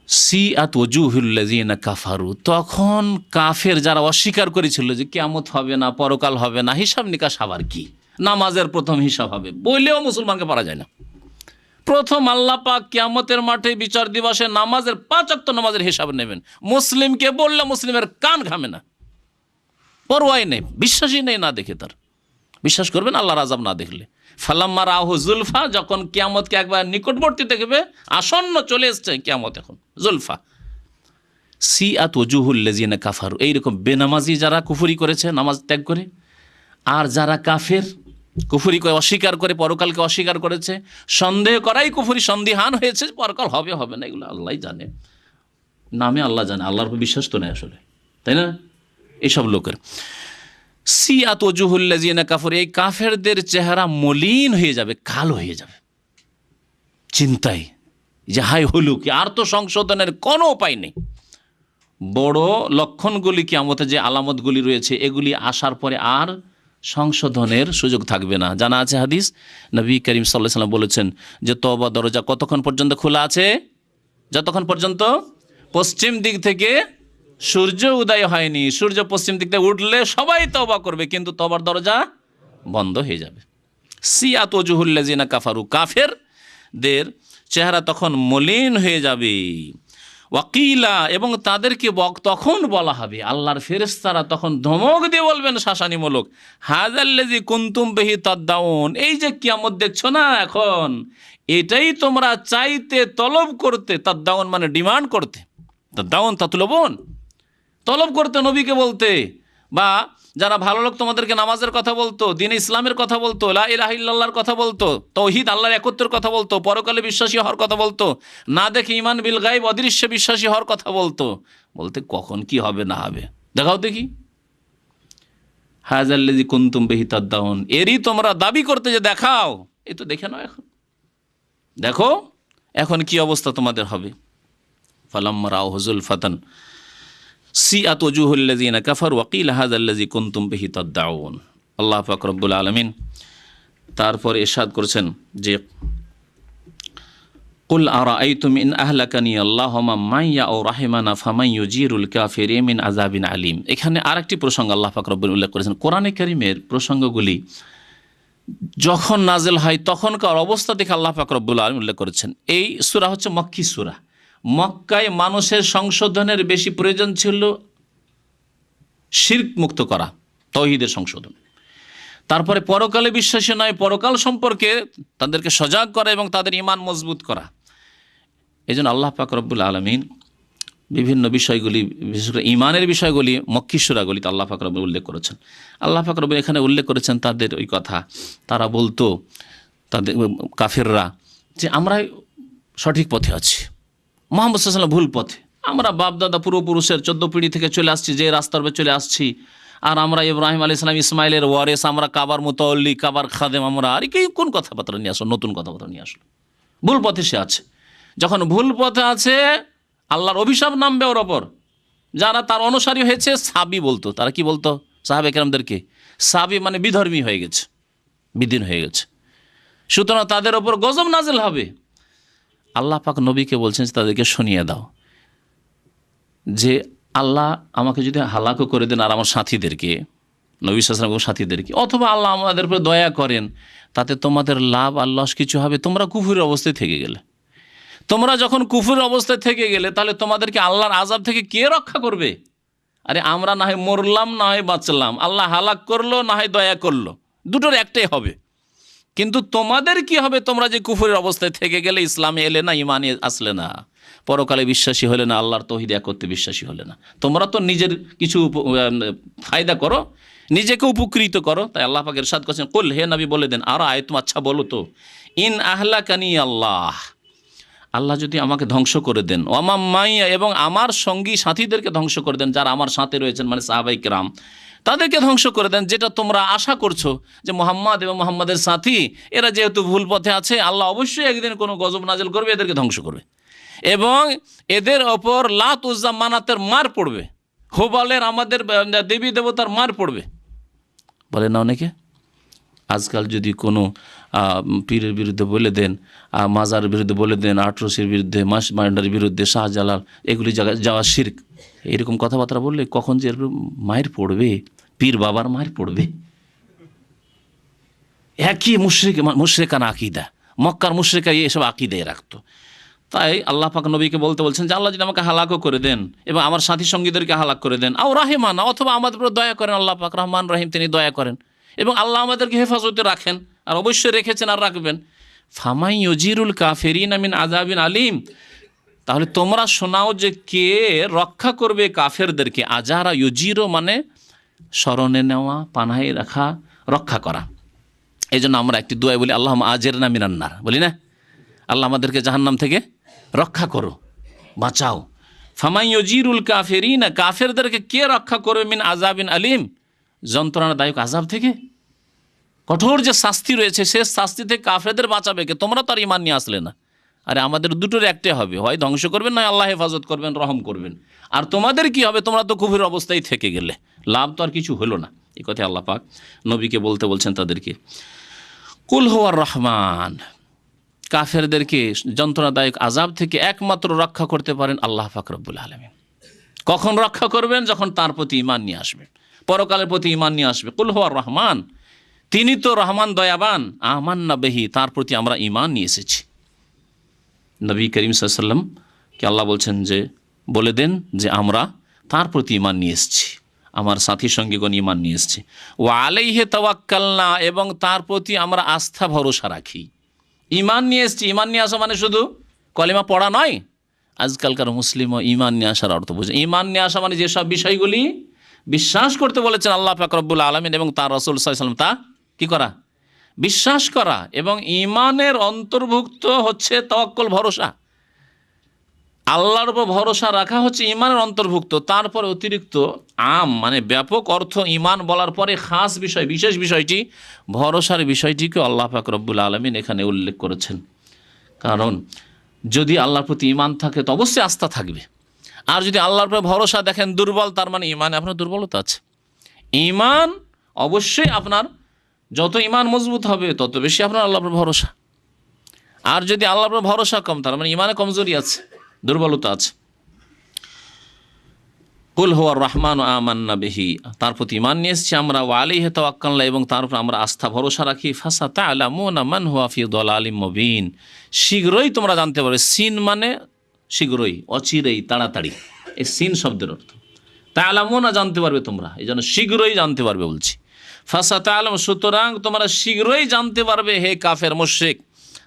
সিআত ওজুহুল্লাযিনা কাফারু, তখন কাফের যারা অস্বীকার করেছিল যে কিয়ামত হবে না, পরকাল হবে না, হিসাব নিকাশ আবার কি, নামাজের প্রথম হিসাব হবে বললেও মুসলমানকে পারা যায় না। প্রথম আল্লাহ পাক কিয়ামতের মাঠে বিচার দিবসে নামাজের 5 ওয়াক্ত নামাজের হিসাব নেবেন। মুসলিমকে বললে মুসলিমের কান ঘামে না, পরোয়াই নেই, বিশ্বাসই নেই, না দেখে তার বিশ্বাস করবেন আল্লাহর আযাব না দেখলে। ফালাম্মা রাউহু যুলফা, যখন কিয়ামতকে একবার নিকটবর্তী দেখবে, আসন্ন চলে এসছে কিয়ামত, এখন যুলফা। সিআত ওজুহুল্লাযিনা কাফারু, এইরকম বেনামাজি যারা কুফরি করেছে, নামাজ ত্যাগ করে, আর যারা কাফের কুফরি করে অস্বীকার করে, পরকালকে অস্বীকার করেছে, সন্দেহ করাই কুফরি, সন্দিহান হয়েছে পরকাল হবে হবে না, এগুলো আল্লাহই জানে, নামে আল্লাহ জানে, আল্লাহর উপর বিশ্বাস তো নেই আসলে, তাই না? এইসব লোকের সিআত ওজুহুল্লাযিনা কাফারু, এই কাফেরদের চেহারা মলিন হয়ে যাবে, কালো হয়ে যাবে, চিন্তায় যে হাই হলু কি, আর তো সংশোধনের কোনো উপায় নেই। বড় লক্ষণগুলি, কিয়ামতে যে আলামতগুলি রয়েছে, এগুলি আসার পরে আর সংশোধনের সুযোগ থাকবে না। জানা আছে হাদিস, নবী করিম সাল্লাল্লাহু আলাইহি ওয়াসাল্লাম বলেছেন যে তওবা দরজা কতক্ষণ পর্যন্ত খোলা আছে? যতক্ষণ পর্যন্ত পশ্চিম দিক থেকে সূর্য উদয় হয়নি। সূর্য পশ্চিম দিক থেকে উঠলে সবাই তওবা করবে, কিন্তু তওবার দরজা বন্ধ হয়ে যাবে। সিআত ওজুহুল্লাযিনা কাফারু, কাফেরদের চেহারা তখন মলিন হয়ে যাবে। ওয়াকিলা, এবং তাদেরকে তখন বলা হবে, আল্লাহর ফেরেশতারা তখন ধমক দিয়ে বলবেন শাসানিমূলক, হাযাল্লাযী কুনতুম বিহি তাদদাউন, এই যে কিয়ামত দেখছো না এখন, এটাই তোমরা চাইতে, তলব করতে, তাদদাউন মানে ডিমান্ড করতে, তাদদাউন তাতলবুন, তলব করতে, নবীকে বলতে, বা যারা ভালো লোক তোমাদেরকে নামাজের কথা বলতো, দ্বীন ইসলামের কথা বলতো, লা ইলাহা ইল্লাল্লাহর কথা বলতো, তাওহীদ আল্লাহর একত্বের কথা বলতো, পরকালে বিশ্বাসী হওয়ার কথা বলতো, না দেখে ঈমান বিল গায়ব অদৃশ্যে বিশ্বাসী হওয়ার কথা বলতো, বলতে কখন কি হবে না হবে দেখাও দেখি। হাযাল্লাযী কুনতুম বিহি তাদদাউন, এরই তোমরা দাবি করতে যে দেখাও, এই তো দেখে নাও, এখন দেখো এখন কি অবস্থা তোমাদের হবে। ফালাম্মা রাউহু যুলফাতান সিআত ওজুহুল্লাযিনা কাফারু ওয়াকিলা হাযাল্লাযী কুনতুম বিহি তাদদাউন। আল্লাহ পাক রব্বুল আলামিন তারপর ইরশাদ করেছেন যে কুল আরাআইতুম ইন আহলাকানি আল্লাহু মান ইয়াউ রাহিমানা ফামান ইউজিরুল কাফিরিন মিন আযাবিন আলিম। এখানে আরেকটি প্রসঙ্গ আল্লাহ পাক রব্বুল উল্লেখ করেছেন। কোরআনে কারীমের প্রসঙ্গগুলি যখন নাজিল হয় তখনকার অবস্থা দেখে আল্লাহ পাক রব্বুল আলামিন উল্লেখ করেছেন। এই সূরা হচ্ছে মক্কি সূরা। মক্কায় মানুষের সংশোধনের বেশি প্রয়োজন ছিল শিরক মুক্ত করা, তাওহীদের সংশোধন। তারপরে পরকালে বিশ্বাসী নয়, পরকাল সম্পর্কে তাদেরকে সজাগ করা এবং তাদের ঈমান মজবুত করা। এই জন্য আল্লাহ পাক রব্বুল আলামিন বিভিন্ন বিষয়গুলি, বিশেষ করে ঈমানের বিষয়গুলি মক্কি সূরাগুলিতে আল্লাহ পাক রব্বুল উল্লেখ করেছেন। আল্লাহ পাক রব্বুল এখানে উল্লেখ করেছেন তাদের ওই কথা, তারা বলতো, তাদের কাফেররা, যে আমরা সঠিক পথে আছি, মুহাম্মদ সাল্লাল্লাহু আলাইহি ওয়াসাল্লাম ভুল পথে, আমরা বাপদাদা পূর্বপুরুষের 14 পিঢ়ি থেকে চলে আসছি, যে রাস্তার উপর চলে আসছি, আর আমরা ইব্রাহিম আলাইহিস সালাম ইসমাইলের ওয়ারেস, আমরা কাবার মুতাওয়াল্লি, কাবার খাদেম, আমরা আর কি কোন কথাবার্তা নিয়ে আসলো, নতুন কথাবার্তা নিয়ে আসলো, ভুল পথে সে আছে। যখন ভুল পথে আছে আল্লাহর অভিশাপ নামবে ওর ওপর। যারা তার অনুসারী হয়েছে সাবি বলতো, তারা কি বলতো সাহাবে কেরামদেরকে, সাবি মানে বিধর্মী হয়ে গেছে, বিদ্বীন হয়ে গেছে, সুতরাং তাদের ওপর গজব নাজিল হবে। আল্লাহ পাক নবীকে বলছেন তাদেরকে শুনিয়ে দাও যে আল্লাহ আমাকে যদি হালাকও করে দেন আর আমার সাথীদেরকে, নবী সাল্লাল্লাহু আলাইহি ওয়াসাল্লাম সাথীদেরকে, অথবা আল্লাহ আমাদের উপর দয়া করেন, তাতে তোমাদের লাভ আর লস কিছু হবে? তোমরা কুফরের অবস্থায় থেকে গেলে, তোমরা যখন কুফরের অবস্থায় থেকে গেলে, তাহলে তোমাদেরকে আল্লাহর আযাব থেকে কে রক্ষা করবে? আরে আমরা না হয় মরলাম, না হয় বাঁচলাম, আল্লাহ হালাক করলো, না হয় দয়া করলো, দুটোর একটাই হবে। কিন্তু তোমাদের কি হবে? তোমরা যে কুফরের অবস্থায় থেকে গেলে, ইসলামে এলে না, ইমানে আসলে না, পরকালে বিশ্বাসী হলে না, আল্লাহর তৌহিদ এক করতে বিশ্বাসী হলে না, তোমরা তো নিজের কিছু ফায়দা করো, নিজেকে উপকৃত করো। তাই আল্লাহ পাক ইরশাদ করছেন, কুল, হে নবী বলে দেন, আর তুমি আচ্ছা বলো তো, ইন আহলাকানি আল্লাহ, আল্লাহ যদি আমাকে ধ্বংস করে দেন, ওয়ামাম মাইয়া, এবং আমার সঙ্গী সাথীদেরকে ধ্বংস করে দেন, যারা আমার সাথে রয়েছেন, মানে সাহাবায়ে কেরাম, তাদেরকে ধ্বংস করে দেন, যেটা তোমরা আশা করছো যে মুহাম্মদ এবং মুহাম্মাদের সাথী এরা যেহেতু ভুল পথে আছে, আল্লাহ অবশ্যই একদিন কোনো গজব নাজিল করবে, এদেরকে ধ্বংস করবে, এবং এদের ওপর লাত উজ্জা মানাতের মার পড়বে, হুবালের আমাদের দেবী দেবতার মার পড়বে। বলে না অনেকে, আজকাল যদি কোনো পীরের বিরুদ্ধে বলে দেন, মাজারের বিরুদ্ধে বলে দেন, আটরসির বিরুদ্ধে, মাস মান্ডার বিরুদ্ধে, শাহজালাল, এগুলি জায়গায় যাওয়া শিরক, এরকম কথাবার্তা বললে কখন যে মায়ের পড়বে, পীর বাবার মায়ের পড়বে। একই মুশরিকানা আকিদা, মক্কার মুশরিকা এসব আকিদায় রাখতো। তাই আল্লাহ পাক নবীকে বলছেন যে আল্লাহ যদি আমাকে হালাকও করে দেন এবং আমার সাথী সঙ্গীদেরকে হালাক করে দেন, আও রাহিমানা, অথবা আমাদের উপর দয়া করেন, আল্লাহ পাক রহমান রহিম, তিনি দয়া করেন এবং আল্লাহ আমাদেরকে হেফাজতে রাখেন, আর অবশ্যই রেখেছেন আর রাখবেন। ফামাই ইউজিরুল কাফিরিনা মিন আযাবিন আলিম, তাহলে তোমরা শোনাও যে কে রক্ষা করবে কাফেরদেরকে। আজারা ইউজিরো মানে স্মরণে নেওয়া, পানাহে রাখা, রক্ষা করা। এই জন্য আমরা একটি দোয়া বলি, আল্লাহুম্মা আজিরনা মিনান নার, বলি না, আল্লাহ আমাদেরকে জাহান্নাম থেকে রক্ষা করো, বাঁচাও। ফামাই ইউজিরুল কাফিরিনা, কাফেরদেরকে কে রক্ষা করবে, মিন আযাবিন আলিম, যন্ত্রণাদায়ক আযাব থেকে, কঠোর যে শাস্তি রয়েছে, সে শাস্তি থেকে কাফেরদের বাঁচাবে কে? তোমরা তো আর ঈমান নিয়ে আসলে না। আরে আমাদের দুটোর একটাই হবে, হয় ধ্বংস করবেন, নয় আল্লাহ হেফাজত করবেন, রহম করবেন। আর তোমাদের কি হবে? তোমরা তো কুফরের অবস্থায় থেকে গেলে, লাভ তো আর কিছু হলো না। এই কথা আল্লাহ পাক নবীকে বলছেন তাদেরকে। কুল হুয়ার রহমান, কাফেরদেরকে যন্ত্রণাদায়ক আযাব থেকে একমাত্র রক্ষা করতে পারেন আল্লাহ পাক রব্বুল আলামিন। কখন রক্ষা করবেন? যখন তার প্রতি ঈমান নিয়ে আসবে, পরকালের প্রতি ঈমান নিয়ে আসবে। কুল হুয়ার রহমান, তিনি তো রহমান, দয়াবান। আমান্না বিহি, তার প্রতি আমরা ঈমান নিয়ে এসেছি। নবী করিম সাল্লাল্লাহু আলাইহি ওয়াসাল্লাম কে আল্লাহ বলছেন যে বলে দেন যে আমরা তার প্রতি ঈমান নিয়ে এসেছি, আমার সাথী সঙ্গীগণ ঈমান নিয়ে এসেছি। ওয়া আলাইহি তাওয়াক্কালনা, এবং তার প্রতি আমরা আস্থা ভরসা রাখি। ঈমান নিয়ে এসেছি, ঈমান নিয়ে আসা মানে শুধু কলেমা পড়া নয়। আজকালকার মুসলিমও ঈমান নিয়ে আসার অর্থ বোঝে। ঈমান নিয়ে আসা মানে যেসব বিষয়গুলি বিশ্বাস করতে বলেছেন আল্লাহ পাক রব্বুল আলামিন এবং তার রাসূল সাল্লাল্লাহু আলাইহি ওয়াসাল্লাম, তা কি করা? বিশ্বাস করা। এবং ঈমানের অন্তর্ভুক্ত হচ্ছে তাওয়াক্কুল, ভরসা। আল্লাহর উপর ভরসা রাখা হচ্ছে ঈমানের অন্তর্ভুক্ত। তারপর অতিরিক্ত মানে ব্যাপক অর্থ ঈমান বলার পরে খাস বিষয়, বিশেষ বিষয়টি, ভরসার বিষয়টিকে আল্লাহ পাক রব্বুল আলামিন এখানে উল্লেখ করেছেন। কারণ যদি আল্লাহর প্রতি ঈমান থাকে তো অবশ্যই আস্থা থাকবে। আর যদি আল্লাহর উপর ভরসা দেখেন দুর্বল, তার মানে ঈমানে আপনার দুর্বলতা আছে। ঈমান অবশ্যই আপনার যত ঈমান মজবুত হবে তত বেশি আপনার আল্লাহর উপর ভরসা। আর যদি আল্লাহর উপর ভরসা কম, তার মানে ঈমানে কমজোরি আছে, দুর্বলতা আছে। কুল হুয়ার রহমান আমান্না বিহি, তার প্রতি ঈমান নিয়ে এসেছি আমরা। ওয়া আলাইহি তাওয়াক্কালনা, এবং তার উপর আমরা আস্থা ভরসা রাখি। ফাসাতা'লামুনা মান হুয়া ফি দালালিম মুবিন, শীঘ্রই তোমরা জানতে পারবে। সিন মানে শীঘ্রই, অচিরেই, তাড়াতাড়ি, এই সিন শব্দের অর্থ। তা'লামুনা জানতে পারবে তোমরা, এই জন্য শীঘ্রই জানতে পারবে বলছি। ফাসাতা'লাম, সুতরাং তোমরা শীঘ্রই জানতে পারবে হে কাফের মুশরিক,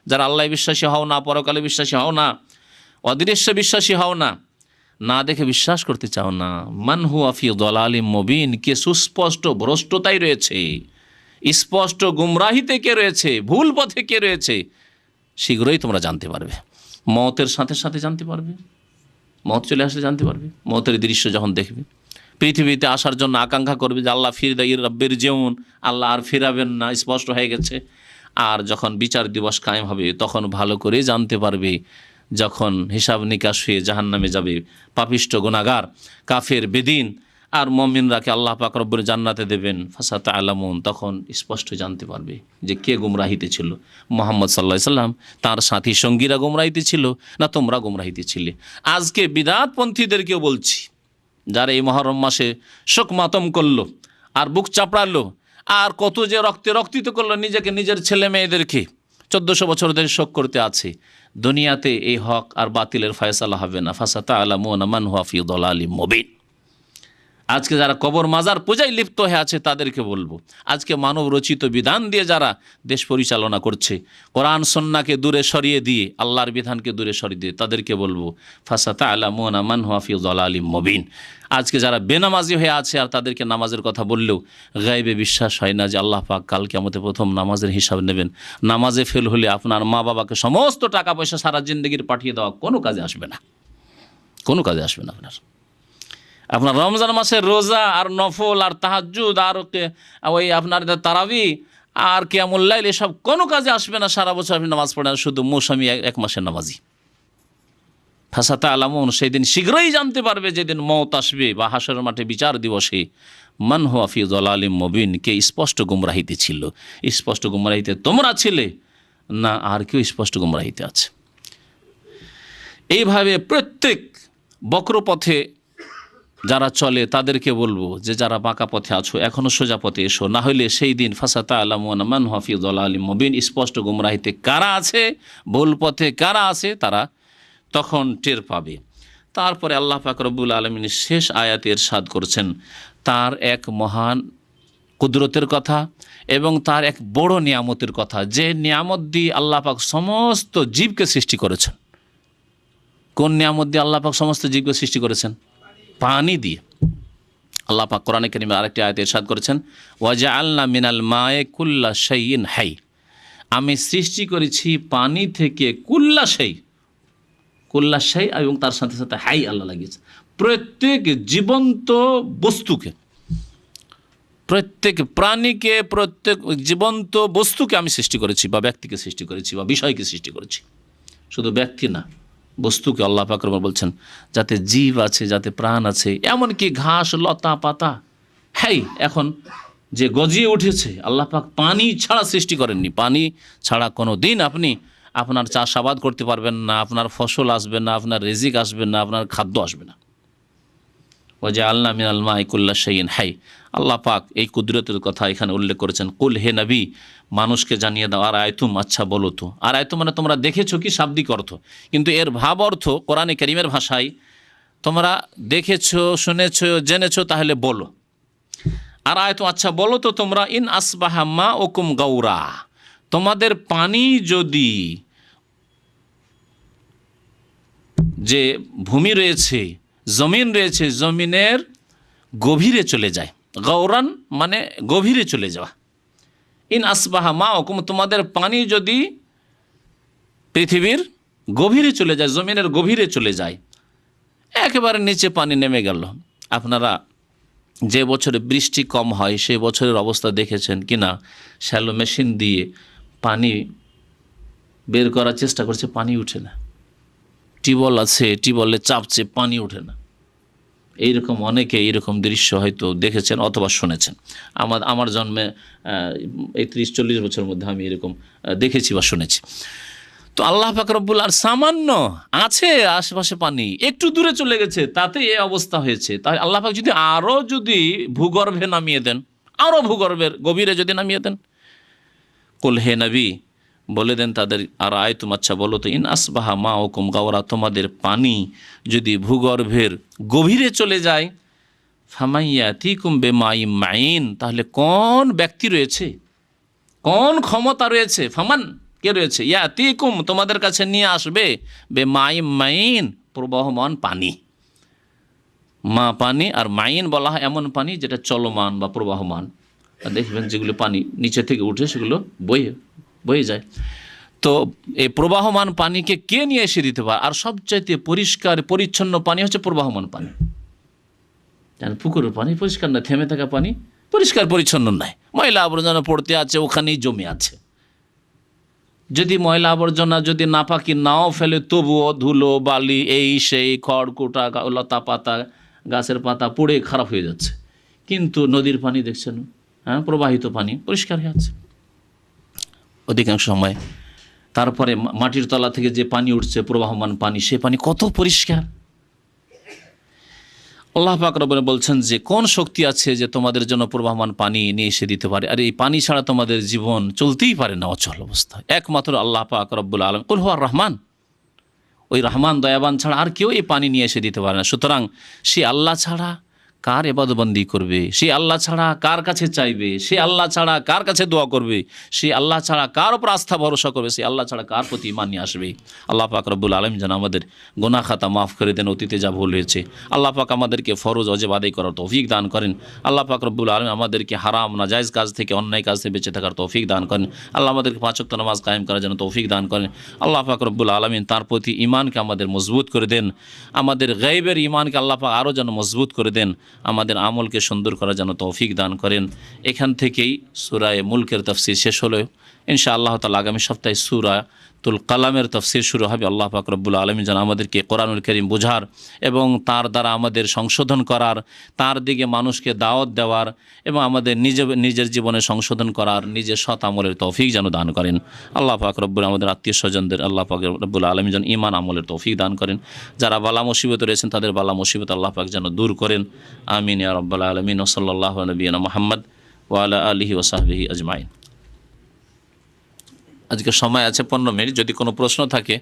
যারা আল্লাহ বিশ্বাসী হও না, পরকালে বিশ্বাসী হও না, অদৃশ্য বিশ্বাসী হও না, না দেখে বিশ্বাস করতে চাও না। মান হুয়া ফি দালালিম মুবিন, কে সুস্পষ্ট ভ্রষ্টতায় রয়েছে, স্পষ্ট গুমরাহিতে কে রয়েছে, ভুল পথে কে রয়েছে, শীঘ্রই তোমরা জানতে পারবে। মওতের সাথে সাথে জানতে পারবে, মওত চলে আসলে জানতে পারবে। মওতের দৃশ্য যখন দেখবে, পৃথিবীতে আসার জন্য আকাঙ্ক্ষা করবে যে আল্লাহ ফিরদাই রব্বির যেমন, আল্লাহ আর ফিরাবেন না, স্পষ্ট হয়ে গেছে। আর যখন বিচার দিবস কায়েম হবে তখন ভালো করে জানতে পারবে, যখন হিসাব নিকাশ হয়ে জাহান্নামে যাবে পাপিষ্ট গুনাহগার, কাফের, বেদিন, আর মুমিনরাকে আল্লাহ পাক রব্বুল জান্নাতে দেবেন। ফাসাতা'লামুন, তখন স্পষ্ট জানতে পারবে যে কে গুমরাহিতে ছিল, মুহাম্মদ সাল্লাল্লাহু আলাইহি সাল্লাম, তার সাথী সঙ্গীরা গুমরাহিতে ছিল, না তোমরা গুমরাহিতে ছিলে। আজকে বিদআতপন্থীদেরকেও বলছি, যারা এই মুহররম মাসে শোক মাতম করলো, আর বুক চাপড়ালো, আর কত যে রক্তে রক্তিত করলো নিজেকে, নিজের ছেলে মেয়েদেরকে, 1400 বছর ধরে শোক করতে আছে। দুনিয়াতে এই হক আর বাতিলের ফয়সালা হবে না। ফাসাতা'লামুনা মান হুয়া ফি দালালিম মুবিন। আজকে যারা কবর মাজার পূজায় লিপ্ত হয়ে আছে তাদেরকে বলবো, আজকে মানব রচিত বিধান দিয়ে যারা দেশ পরিচালনা করছে, কোরআন সুন্নাহকে দূরে সরিয়ে দিয়ে, আল্লাহর বিধানকে দূরে সরিয়ে দিয়ে, তাদেরকে বলবো ফাসাতা'লামুনা মান হুয়া ফি দালালিম মুবিন। আজকে যারা বেনামাজি হয়ে আছে আর তাদেরকে নামাজের কথা বললেও গায়বে বিশ্বাস হয় না যে আল্লাহ পাক কাল কিয়ামতে প্রথম নামাজের হিসাব নেবেন। নামাজে ফেল হলে আপনার মা বাবাকে সমস্ত টাকা পয়সা সারা জিন্দগির পাঠিয়ে দেওয়া কোনো কাজে আসবে না, কোনো কাজে আসবে না। আপনার রমজান মাসের রোজা আর নফল আর তাহাজ্জুদ আর ওই আপনার তারাবি আর কিয়ামুল লাইল এসব কোনো কাজে আসবে না। সারা বছর আপনি নামাজ পড়েন, শুধু মৌসুমি এক মাসের নামাজি। ফাসাতা'লামুন, সেই দিন শীঘ্রই জানতে পারবে যেদিন মওত আসবে বা হাসরের মাঠে বিচার দিবসে, মান হুয়া ফি দালালিম মুবিন, কে স্পষ্ট গুমরাহিতে ছিল। স্পষ্ট গুমরাহিতে তোমরা ছিলে না আর কেউ স্পষ্ট গুমরাহিতে আছে। এইভাবে প্রত্যেক বক্রপথে যারা চলে তাদেরকে বলবো যে যারা বাঁকা পথে আছো এখনও সোজা পথে এসো, না হলে সেই দিন ফাসাতা'লামুনা মান হুয়া ফি দালালিম মুবিন, স্পষ্ট গুমরাহিতে কারা আছে, ভুল পথে কারা আছে তারা তখন টের পাবে। তারপরে আল্লাহ পাক রব্বুল আলামিন শেষ আয়াতে ইরশাদ করছেন তার এক মহান কুদরতের কথা এবং তার এক বড় নিয়ামতের কথা, যে নিয়ামত দিয়ে আল্লাহ পাক সমস্ত জীবকে সৃষ্টি করেছেন। কোন নিয়ামত দিয়ে আল্লাহ পাক সমস্ত জীবকে সৃষ্টি করেছেন? পানি দিয়ে। আল্লাহ পাক কোরআনে কারিমে আরেকটি আয়াতে ইরশাদ করেছেন ওয়াজআলনা মিনাল মায়ে কুল্লা শাইইন হাই, আমি সৃষ্টি করেছি পানি থেকে কুল্লা শাই, কুল্লা শাই এবং তার সাথে সাথে হাই আল্লাহ লাগিয়েছে, প্রত্যেক জীবন্ত বস্তুকে, প্রত্যেক প্রাণীকে, প্রত্যেক জীবন্ত বস্তুকে আমি সৃষ্টি করেছি, বা ব্যক্তিকে সৃষ্টি করেছি, বা বিষয়কে সৃষ্টি করেছি। শুধু ব্যক্তি না, বস্তুকে আল্লাহ পাক বলছেন যাতে জীব আছে, যাতে প্রাণ আছে, এমনকি ঘাস লতা পাতা। হ্যাঁ, এখন যে গজিয়ে উঠেছে আল্লাহ পাক পানি ছাড়া সৃষ্টি করেননি। পানি ছাড়া কোনো দিন আপনি আপনার চাষাবাদ করতে পারবেন না, আপনার ফসল আসবে না, আপনার রিজিক আসবে না, আপনার খাদ্য আসবে না। ওয়াজআলনা মিনাল মাই কুল্লা শাইইন হাই, আল্লাহ পাক এই কুদরতের কথা এখানে উল্লেখ করেছেন। কুল, হে নবী, মানুষকে জানিয়ে দাও। আর আয়তুম, আচ্ছা বলো তো। আর আয়তুম মানে তোমরা দেখেছো কি শাব্দিক অর্থ, কিন্তু এর ভাব অর্থ কোরআনে কারীমের ভাষায় তোমরা দেখেছো, শুনেছো, জেনেছো, তাহলে বলো। আর আয়তুম, আচ্ছা বলো তো তোমরা, ইন আসবাহা মাউকুম গাওরা, তোমাদের পানি যদি, যে ভূমি রয়েছে, জমিন রয়েছে, জমিনের গভীরে চলে যায়। গাওরান মানে গভীরে চলে যাওয়া। ইন আসবাহা মাউকুম, তোমাদের পানি যদি পৃথিবীর গভীরে চলে যায়, জমিনের গভীরে চলে যায়, একেবারে নিচে পানি নেমে গেল। আপনারা যে বছরে বৃষ্টি কম হয় সেই বছরের অবস্থা দেখেছেন কি না? শ্যালো মেশিন দিয়ে পানি বের করার চেষ্টা করছে, পানি উঠে না। টিউবওয়েল আছে, টিউবওয়েলে চাপছে, পানি ওঠে না। এইরকম অনেকে এইরকম দৃশ্য হয়তো দেখেছেন অথবা শুনেছেন। আমার জন্মে এই 30-40 বছরের মধ্যে আমি এরকম দেখেছি বা শুনেছি। তো আল্লাহ পাক রব্বুল আর সামান্য আছে আশেপাশে পানি, একটু দূরে চলে গেছে, তাতে এই অবস্থা হয়েছে। তাই আল্লাহ পাক যদি আরও যদি ভূগর্ভে নামিয়ে দেন, আরও ভূগর্ভের গভীরে যদি নামিয়ে দেন, কুল, হে নবী, বলে দেন তাদের, আর আয়তুম, আচ্ছা বলো তো, ইন আসবাহা মাউকুম গাওরা, তোমাদের পানি যদি ভূগর্ভের গভীরে চলে যায়, ফামাইয়াতিকুম বিমাইম মাইন, তাহলে কোন ব্যক্তি রয়েছে, কোন ক্ষমতা রয়েছে, ফামান কে রয়েছে, ইয়াতিকুম তোমাদের কাছে নিয়ে আসবে, বিমাইম মাইন প্রবাহমান পানি। মা পানি, আর মাইন বলা হয় এমন পানি যেটা চলমান বা প্রবাহমান। দেখবেন যেগুলো পানি নিচে থেকে উঠে সেগুলো বয়ে যায়। তো এই প্রবাহমান পানিকে কে নিয়ে এসে দিতে পারে? আর সবচাইতে পরিষ্কার পরিচ্ছন্ন পানি হচ্ছে প্রবাহমান পানি। জানেন, পুকুরের পানি পরিষ্কার না, থেমে থাকা পানি পরিষ্কার পরিচ্ছন্ন নয়, ময়লা আবর্জনা পড়তে আছে, ওখানেই জমে আছে। যদি ময়লা আবর্জনা যদি নাপাকি নাও ফেলে, তবুও ধুলো বালি এই সেই খড়কুটা লতা পাতা গাছের পাতা পড়ে খারাপ হয়ে যাচ্ছে। কিন্তু নদীর পানি দেখছেন, হ্যাঁ, প্রবাহিত পানি পরিষ্কার হয়ে আছে অধিকাংশ সময়। তারপরে মাটির তলা থেকে যে পানি উঠছে প্রবাহমান পানি, সে পানি কত পরিষ্কার। আল্লাহ পাক রব্বুল বলছেন যে কোন শক্তি আছে যে তোমাদের জন্য প্রবাহমান পানি নিয়ে এসে দিতে পারে, আর এই পানি ছাড়া তোমাদের জীবন চলতেই পারে না, অচল অবস্থা। একমাত্র আল্লাহ পাক রব্বুল আলামিন, কুল হুয়া রহমান, ওই রহমান দয়াবান ছাড়া আর কেউ এই পানি নিয়ে এসে দিতে পারে না। সুতরাং সে আল্লাহ ছাড়া কার ইবাদতবন্দি করবে, সে আল্লাহ ছাড়া কার কাছে চাইবে, সে আল্লাহ ছাড়া কার কাছে দোয়া করবে, সে আল্লাহ ছাড়া কার উপর আস্থা ভরসা করবে, সে আল্লাহ ছাড়া কার প্রতি ঈমান নিয়ে আসবে। আল্লাহ পাক রব্বুল আলামিন যেন আমাদের গুনাহ খাতা মাফ করে দেন, অতীতে যা ভুল হয়েছে। আল্লাহ পাক আমাদেরকে ফরজ ওয়াজিব আদায় করার তৌফিক দান করেন। আল্লাহ পাক রব্বুল আলামিন আমাদেরকে হারাম নাজায়েজ কাজ থেকে, অন্যায় কাজ থেকে বেঁচে থাকার তৌফিক দান করেন। আল্লাহ আমাদেরকে 5 ওয়াক্ত নামাজ কায়েম করার জন্য তৌফিক দান করেন। আল্লাহ পাক রব্বুল আলামিন তার প্রতি ঈমানকে আমাদের মজবুত করে দেন, আমাদের গায়বের ঈমানকে আল্লাহ পাক আরও যেন মজবুত করে দেন, আমাদের আমলকে সুন্দর করার জন্য তৌফিক দান করেন। এখান থেকেই সূরা মুলকের তাফসীর শেষ হলো। ইনশাআল্লাহ তাআলা আগামী সপ্তাহে সূরাতুল কালামের তাফসীর শুরু হবে। আল্লাহ পাক রব্বুল আলামিন যেন আমাদেরকে কোরআনুল কারীম বোঝার এবং তার দ্বারা আমাদের সংশোধন করার, তার দিকে মানুষকে দাওয়াত দেওয়ার এবং আমাদের নিজের জীবনে সংশোধন করার, নিজের সৎ আমলের তৌফিক যেন দান করেন। আল্লাহ পাক রব্বুল আমাদের আত্মীয় স্বজনদের আল্লাহ পাক রব্বুল আলামিন যেন ঈমান আমলের তৌফিক দান করেন। যারা বালা মুসিবতে রয়েছেন তাদের বালা মুসিবত আল্লাহ পাক যেন দূর করেন। আমিন ইয়া রাব্বাল আলামিন। ওয়া সাল্লাল্লাহু আলা নবিয়িনা মুহাম্মদ ওয়া আলা আলিহি ওয়া সাহবিহি আজমাইন। আজকে সময় আছে 15 মিনিট, যদি কোনো প্রশ্ন থাকে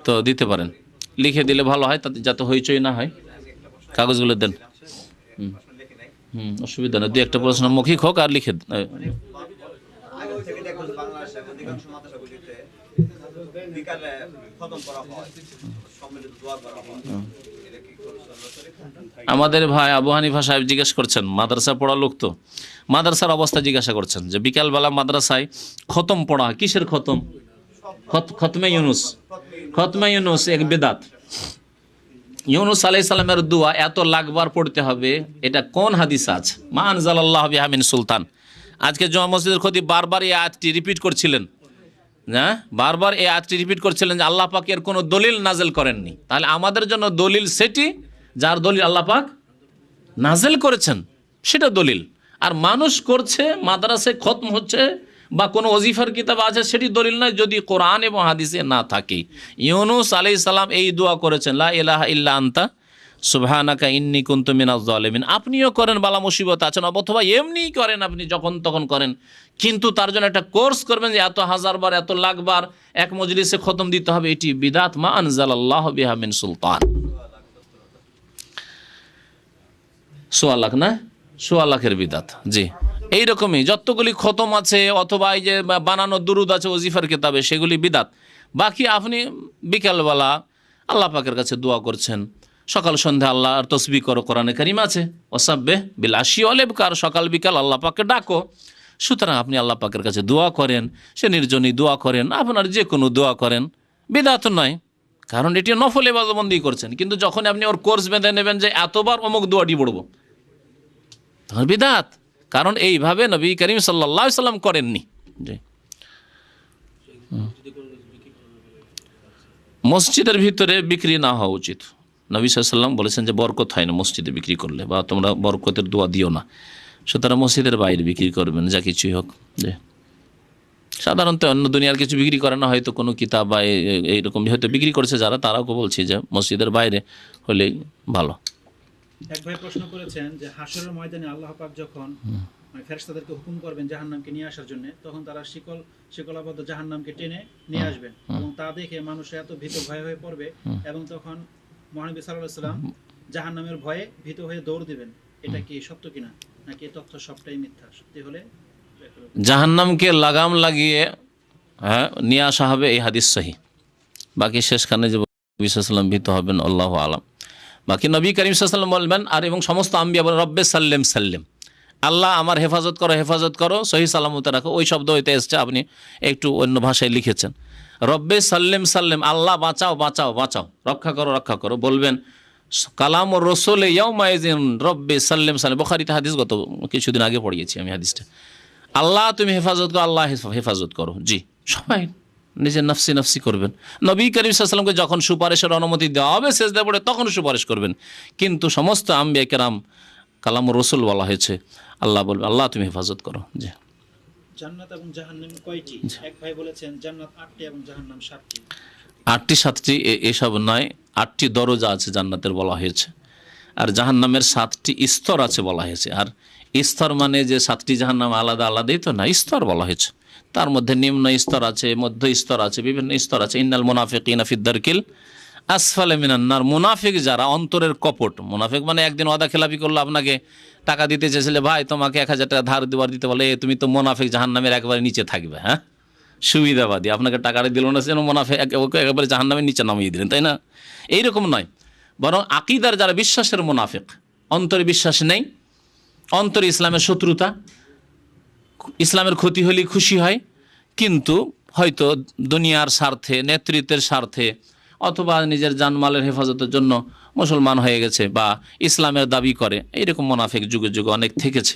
তো দিতে পারেন, লিখে দিলে ভালো হয়, তাতে যাতে হইচই না হয়। কাগজগুলো দেন। অসুবিধা নেই, 2-1টা প্রশ্ন মৌখিক হোক আর লিখে আমাদের ভাই আবু হানিফা সাহেব জিজ্ঞেস করছেন, মাদ্রাসা পড়া লোক তো, মাদ্রাসার অবস্থা জিজ্ঞাসা করছেন যে বিকালবেলা মাদ্রাসায় খতম পড়া, কিসের খতম? খতমে ইউনুস। খতমে ইউনুস এক বেদাত। ইউনুস আলাইহিস সালামের দোয়া এত লাখবার পড়তে হবে, এটা কোন হাদিস আছে? মা আনজালাল্লাহু বিহা মিন সুলতান। আজকে জুমা মসজিদের খতিব বারবার এই আয়াতটি রিপিট করছিলেন, না বারবার এই আয়াতটি রিপিট করছিলেন যে আল্লাহ পাক এর কোনো দলিল নাজেল করেননি। তাহলে আমাদের জন্য দলিল সেটি যার দলিল আল্লাহ পাক নাজেল করেছেন, সেটা দলিল। আর মানুষ করছে, মাদ্রাসায় খতম হচ্ছে বা কোনো ওজিফার কিতাব আছে, সেটি দলিল নয় যদি কোরআন এবং হাদিসে না থাকে। ইউনুস আলাইহিস সালাম এই দোয়া করেছেন, লা ইলাহা ইল্লা আনতা সুবহানাকা ইন্নী কুনতু মিনাজ জালিমিন। আপনিও করেন, বালা মুসিবত আছেন, অথবা এমনিই করেন, আপনি যখন তখন করেন, কিন্তু তার জন্য একটা কোর্স করবেন যে এত হাজারবার এত লাখবার এক মজলিসে খতম দিতে হবে, এটি বিদাত। মা আনজালাল্লাহু বিহা মিন সুলতান। 1.25 লাখ না, 1.25 লাখের বিদাত। জি, এইরকমই যতগুলি খতম আছে অথবা এই যে বানানো দুরুদ আছে ওজিফার কিতাবে, সেগুলি বিদাত। বাকি আপনি বিকালবেলা আল্লাহ পাকের কাছে দোয়া করছেন, সকাল সন্ধ্যা আল্লাহর তসবিহ করো, কোরআনে কারিম আছে ওয়াসাব্বিহ বিল আশি ওয়াল ইবকার, সকাল বিকাল আল্লাহ পাককে ডাকো। সুতরাং আপনি আল্লাহ পাকের কাছে দোয়া করেন, সে নির্জনী দোয়া করেন, আপনার যে কোনো দোয়া করেন, বিদাত নয়, কারণ এটি নফল ইবাদতবন্দি করছেন। কিন্তু যখন আপনি ওর কোর্স বেঁধে নেবেন যে এতবার অমুক দোয়াটি পড়ব, তখন বিদাত, কারণ এইভাবে নবী করিম সাল্লাল্লাহু আলাইহি সাল্লাম করেননি। জি, মসজিদের ভিতরে বিক্রি না হওয়া উচিত। নবী সাল্লাল্লাহু আলাইহি সাল্লাম বলেছেন যে বরকত হয় না মসজিদে বিক্রি করলে, বা তোমরা বরকতের দোয়া দিও না। সুতরাং মসজিদের বাইরে বিক্রি করবেন যা কিছুই হোক। যে সাধারণত অন্য দুনিয়ার কিছু বিক্রি করে না, হয়তো কোনো কিতাব বা এইরকম হয়তো বিক্রি করেছে যারা, তারাও বলছি যে মসজিদের বাইরে হলেই ভালো। এক ভাই প্রশ্ন করেছেন যে হাশরের ময়দানে আল্লাহ পাক যখন ফেরেশতাদেরকে হুকুম করবেন জাহান্নামকে নিয়ে আসার জন্য, তখন তারা শিকলাবদ্ধ জাহান্নামকে টেনে নিয়ে আসবেন, এবং তা দেখে মানুষ এত ভীত ভয় হয়ে পড়বে, এবং তখন মহানবী সাল্লাল্লাহু আলাইহি সাল্লাম জাহান্নামের ভয়ে ভীত হয়ে দৌড় দিবেন। এটা কি সত্য কিনা, নাকি তথ্য সবটাই মিথ্যা? সত্যি হলে জাহান্নামকে লাগাম লাগিয়ে নিয়ে আসা হবে, এই হাদিস সহিহ। বাকি শেষখানে যে নবী সাল্লাল্লাহু আলাইহি সাল্লাম ভীত হবেন আল্লাহু আলাম। বাকি নবী করিম সাল্লাল্লাহু আলাইহি ওয়াসাল্লাম বলবেন, আর এবং সমস্ত আম্বিয়া বলেন রব্বে সাল্লেম সাল্লেম, আল্লাহ আমার হেফাজত করো, হেফাজত করো, সহি সালামতে রাখো। ওই শব্দ হইতে এসছে, আপনি একটু অন্য ভাষায় লিখেছেন রব্বে সাল্লেম সাল্লেম, আল্লাহ বাঁচাও বাঁচাও বাঁচাও, রক্ষা করো রক্ষা করো। বলবেন কালাম ও রসুল ইয়াউমাইযিন রব্বে সাল্লেম সাল্লেম। বুখারীতে হাদিস, গত কিছুদিন আগে পড়িয়েছি আমি হাদিসটা। আল্লাহ তুমি হেফাজত করো, আল্লাহ হেফাজত করো। জি, সবাই নিজের নফসি নফসি করবেন। নবী করিম সাল্লাল্লাহু আলাইহি ওয়াসাল্লামকে যখন সুপারিশের অনুমতি দেওয়া হবে সেজদা পড়ে, তখন সুপারিশ করবেন। কিন্তু সমস্ত আম্বিয়া কেরাম কালাম রসুল বলা হয়েছে, আল্লাহ বলবে আল্লাহ তুমি হেফাজত করো। জি, জান্নাত এবং জাহান্নাম কয়টি? এক ভাই বলেছেন জান্নাত 8টি এবং জাহান্নাম 7টি। 8টি 7টি এসব নয়, 8টি দরজা আছে জান্নাতের বলা হয়েছে। আর জাহান্নামের 7টি স্তর আছে বলা হয়েছে। আর স্তর মানে যে 7টি জাহান্নাম আলাদা আলাদাই তো না, স্তর বলা হয়েছে। তার মধ্যে নিম্ন স্তর আছে, মধ্য স্তর আছে, বিভিন্ন স্তর আছে। ইন্নাল মুনাফিকিনা ফিদ দারকিল আসফালে মিনান নার। মুনাফিক যারা, অন্তরের কপট। মুনাফিক মানে একদিন ওয়াদা খেলাপি করলো, আপনাকে টাকা দিতে চেয়েছিলে, ভাই তোমাকে 1000 টাকা ধার দেওয়ার দিতে বলে, তুমি তো মুনাফিক, জাহান্নামের একেবারে নিচে থাকবে। হ্যাঁ, সুবিধাবাদী, আপনাকে টাকাটা দিল না, যেন মুনাফিক, ওকে একেবারে জাহান্নামের নিচে নামিয়ে দিলেন, তাই না? এইরকম নয়, বরং আকিদার যারা বিশ্বাসের মুনাফিক, অন্তরে বিশ্বাস নেই, অন্তরে ইসলামের শত্রুতা, ইসলামের ক্ষতি হলেই খুশি হয়, কিন্তু হয়তো দুনিয়ার স্বার্থে, নেতৃত্বের স্বার্থে, অথবা নিজের জানমালের হেফাজতের জন্য মুসলমান হয়ে গেছে বা ইসলামের দাবি করে। এইরকম মুনাফিক যুগে যুগে অনেক থেকেছে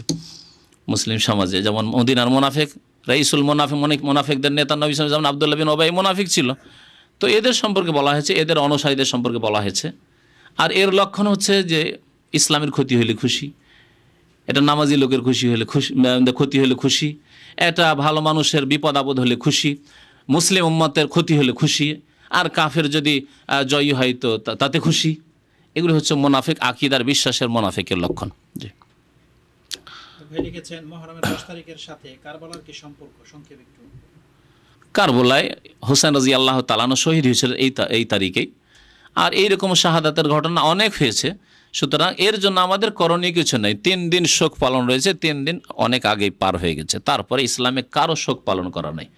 মুসলিম সমাজে। যেমন মদিনার মুনাফিক, রাইসুল মুনাফিক, মুনাফিকদের নেতা নবী সাল্লাল্লাহু আলাইহি ওয়াসাল্লাম আব্দুল্লাহ বিন উবাই মুনাফিক ছিল। তো এদের সম্পর্কে বলা হয়েছে, এদের অনুসারীদের সম্পর্কে বলা হয়েছে। আর এর লক্ষণ হচ্ছে যে ইসলামের ক্ষতি হলে খুশি, এটা নামাজি লোকের খুশি হলে খুশি, ক্ষতি হলে খুশি, এটা ভালো মানুষের বিপদ আপদ হলে খুশি, মুসলিম উম্মতের ক্ষতি হলে খুশি, আর কাফের যদি জয়ী হয় তো তাতে খুশি। এগুলো হচ্ছে মুনাফিক, আকীদার বিশ্বাসের মুনাফিকের লক্ষণ। জি, ভাই লিখেছেন মুহররমের 10 তারিখের সাথে কারবালার কি সম্পর্ক, সংক্ষেপে একটু। কারবালায় হোসেন রাদিয়াল্লাহু তাআলা আনহু শহীদ হয়েছিলেন এই তারিখেই। আর এইরকম শাহাদাতের ঘটনা অনেক হয়েছে। সুতরাং এর জন্য আমাদের করণীয় কিছু নেই। 3 দিন শোক পালন রয়েছে, 3 দিন অনেক আগেই পার হয়ে গেছে। তারপরে ইসলামে কারো শোক পালন করা নেই।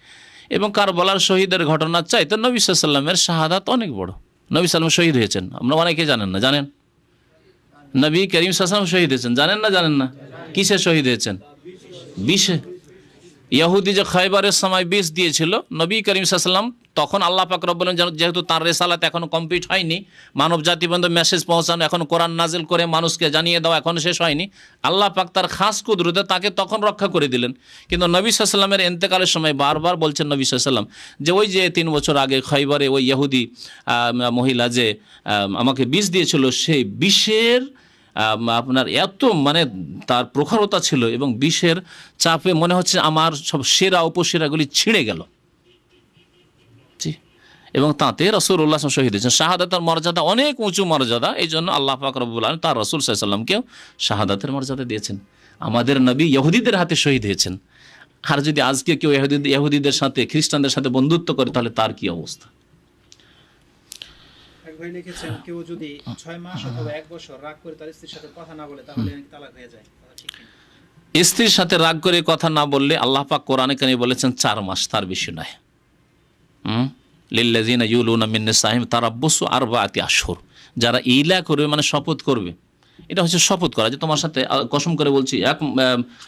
এবং কারবালার শহীদের ঘটনা চাইতে নবী সাল্লাল্লাহু আলাইহি ওয়াসাল্লামের শাহাদাত অনেক বড়। নবী সাল্লাল্লাহু শহীদ হয়েছেন, আমরা অনেকে জানেন না। জানেন নবী করিম সাল্লাল্লাহু আলাইহি ওয়াসাল্লাম শহীদ হয়েছেন, জানেন না? জানেন না? কিসে শহীদ হয়েছেন? বিষে। ইহুদি যে খয়বরের সময় বিষ দিয়েছিল, নবী করিম সাল্লাল্লাহু আলাইহি ওয়াসাল্লাম তখন আল্লাহ পাক রব্বুল আলামিন, যেহেতু তার রিসালাত এখনো কমপ্লিট হয়নি, মানব জাতি পর্যন্ত মেসেজ পৌঁছানো, এখন কোরআন নাজিল করে মানুষকে জানিয়ে দেওয়া এখনো শেষ হয়নি। আল্লাহ পাক তার খাস কুদরতে তাকে তখন রক্ষা করে দিলেন। কিন্তু নবী সাল্লাল্লাহু আলাইহি ওয়াসাল্লামের ইন্তেকালের সময় বারবার বলছেন নবী সাল্লাল্লাহু আলাইহি ওয়াসাল্লাম যে ওই যে 3 বছর আগে খয়বরে ওই ইহুদি মহিলা যে আমাকে বিষ দিয়েছিল, সেই বিষের আপনার এত মানে তার প্রখরতা ছিল এবং বিষের চাপে মনে হচ্ছে আমার সব সেরা উপসেরাগুলি ছিঁড়ে গেল। জি, এবং তাতে রাসূলুল্লাহ সাল্লাল্লাহু আলাইহি ওয়াসাল্লাম শহীদ হয়েছেন। শাহাদাতের মর্যাদা অনেক উঁচু মর্যাদা, এই জন্য আল্লাহ পাক রব্বুল আলামিন তার রাসূল সাল্লাল্লাহু আলাইহি ওয়াসাল্লামকেও শাহাদাতের মর্যাদা দিয়েছেন। আমাদের নবী ইহুদিদের হাতে শহীদ হয়েছেন। আর যদি আজকে কেউ ইহুদিদের সাথে, খ্রিস্টানদের সাথে বন্ধুত্ব করে, তাহলে তার কি অবস্থা? এক ভাই লিখেছেন কেউ যদি 6 মাস অথবা 1 বছর রাগ করে তার স্ত্রীর সাথে কথা না বলে তাহলে তালাক হয়ে যায়, কথা ঠিক কি? স্ত্রীর সাথে রাগ করে কথা না বললে আল্লাহ পাক কোরআনে কারিমে বলেছেন 4 মাস, তার বেশি নয়। লিল্লাযিনা ইউলুনা মিন নিসাইহিম তারাব্বুসু 4 আশহুর। যারা ইলা করবে মানে শপথ করবে, এটা হচ্ছে শপথ করা যে তোমার সাথে কসম করে বলছি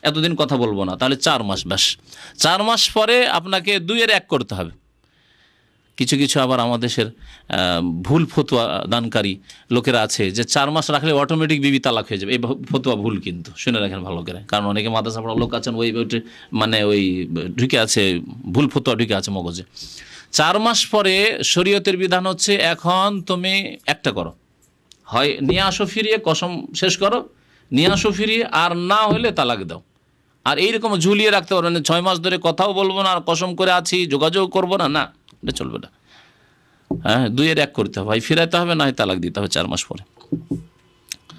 এতদিন কথা বলবো না, তাহলে 4 মাস ব্যাস। 4 মাস পরে আপনাকে 2-এর 1 করতে হবে। কিছু কিছু আবার আমাদের দেশের ভুল ফতোয়া দানকারী লোকেরা আছে যে 4 মাস রাখলে অটোমেটিক বিবি তালাক হয়ে যাবে। এই ফতোয়া ভুল, কিন্তু শুনে রাখেন ভালো করে, কারণ অনেকে মাদ্রাসা পড়া লোক আছেন ওই মানে ওই ঢুকে আছে, ভুল ফতোয়া ঢুকে আছে মগজে। 4 মাস পরে শরীয়তের বিধান হচ্ছে এখন তুমি একটা করো, হয় নিয়ে আসো ফিরিয়ে, কসম শেষ করো, নিয়ে আসো ফিরিয়ে, আর না হলে তালাক দাও। আর এইরকম ঝুলিয়ে রাখতে পারবেন 6 মাস ধরে কথাও বলবো না, আর কসম করে আছি, যোগাযোগ করবো না, না, এটা চলবে না। হ্যাঁ, 2-এর 1 করতে হবে, হয় ফিরাইতে হবে, না হয় তালাক দিতে হবে 4 মাস পরে।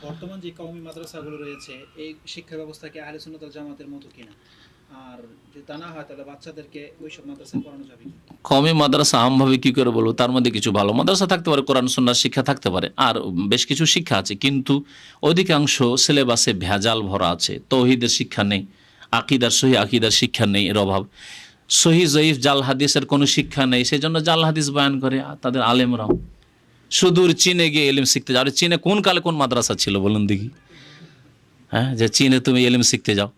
বর্তমান যে কওমি মাদ্রাসাগুলো রয়েছে, এই শিক্ষা ব্যবস্থা কি আহলে সুন্নাত ওয়াল জামাতের মতো কিনা? আর যদি তা না হয় তাহলে বাচ্চাদেরকে ওইসব মাদ্রাসায় পড়ানো যাবে কি? কওমি মাদ্রাসা আমভাবে কি করে বলবো? তার মধ্যে কিছু ভালো মাদ্রাসা থাকতে পারে, কোরআন সুন্নাহর শিক্ষা থাকতে পারে, আর বেশ কিছু শিক্ষা আছে, কিন্তু অধিকাংশ সিলেবাসে ভেজাল ভরা আছে। তৌহিদের শিক্ষা নেই, আকীদার সহি আকীদার শিক্ষা নেই, এর অভাব। সহি জয়ীফ জাল হাদিসের কোনো শিক্ষা নেই, সেই জন্য জাল হাদিস বয়ান করে তাদের আলেমরাও। সুদূর চীনে গিয়ে এলিম শিখতে যাও। চীনে কোন কালে কোন মাদ্রাসা ছিল বলুন দেখি? হ্যাঁ, যে চীনে তুমি এলিম শিখতে যাও।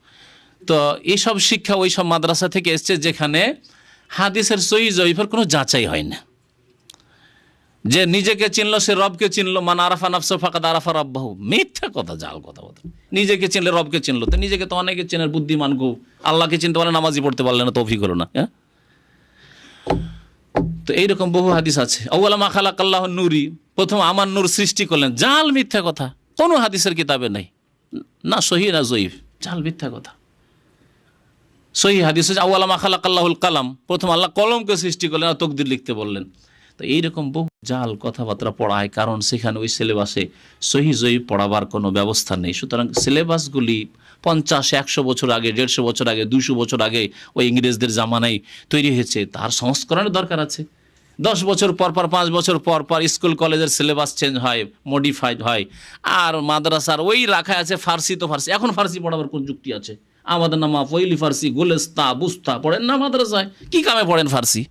তো এইসব শিক্ষা ওই সব মাদ্রাসা থেকে এসছে যেখানে হাদিসের সহি জয়ীফের কোনো যাচাই হয় না। যে নিজেকে চিনলো সে রবকে চিনলো, মান আরাফা নাফসা ফাকাদ আরাফা রাব্বাহু। মিথ্যা কথা, জাল কথা বলতে। নিজেকে চিনলে রবকে চিনলো, তো নিজেকে তো অনেকে চেনার বুদ্ধিমান গো, আল্লাহকে চিনতে পারলে নামাজি পড়তে পারলে না, তৌফিক হলো না। হ্যাঁ, তো এইরকম বহু হাদিস আছে। আউয়ালা মা খালাকাল্লাহু নূরি, প্রথম আমার নূর সৃষ্টি করলেন, জাল মিথ্যা কথা, কোনো হাদিসের কিতাবে নাই, না সহি না জয়ীফ, জাল মিথ্যা কথা। সহি হাদিস হচ্ছে আউয়ালা মা খালাকাল্লাহুল কালাম, প্রথম আল্লাহ কলমকে সৃষ্টি করলেন আর তাকদীর লিখতে বললেন। তো এইরকম বহু জাল কথাবার্তা পড়ায়, কারণ সেখানে ওই সিলেবাসে সহি জয়ী পড়াবার কোনো ব্যবস্থা নেই। সুতরাং সিলেবাসগুলি 50-100 বছর আগে, 150 বছর আগে, 200 বছর আগে ওই ইংরেজদের জামানায় তৈরি হয়েছে, তার সংস্করণের দরকার আছে। 10 বছর পর পর, 5 বছর পর পর স্কুল কলেজের সিলেবাস চেঞ্জ হয়, মডিফাইড হয়। আর মাদ্রাসার ওই রাখা আছে ফার্সি, তো ফার্সি, এখন ফার্সি পড়াবার কোন যুক্তি আছে? আমাদের নামা পইলি ফার্সি, গোলেস্তা, বুস্তা পড়েন না মাদ্রাসায়? কি কামে পড়েন ফার্সি?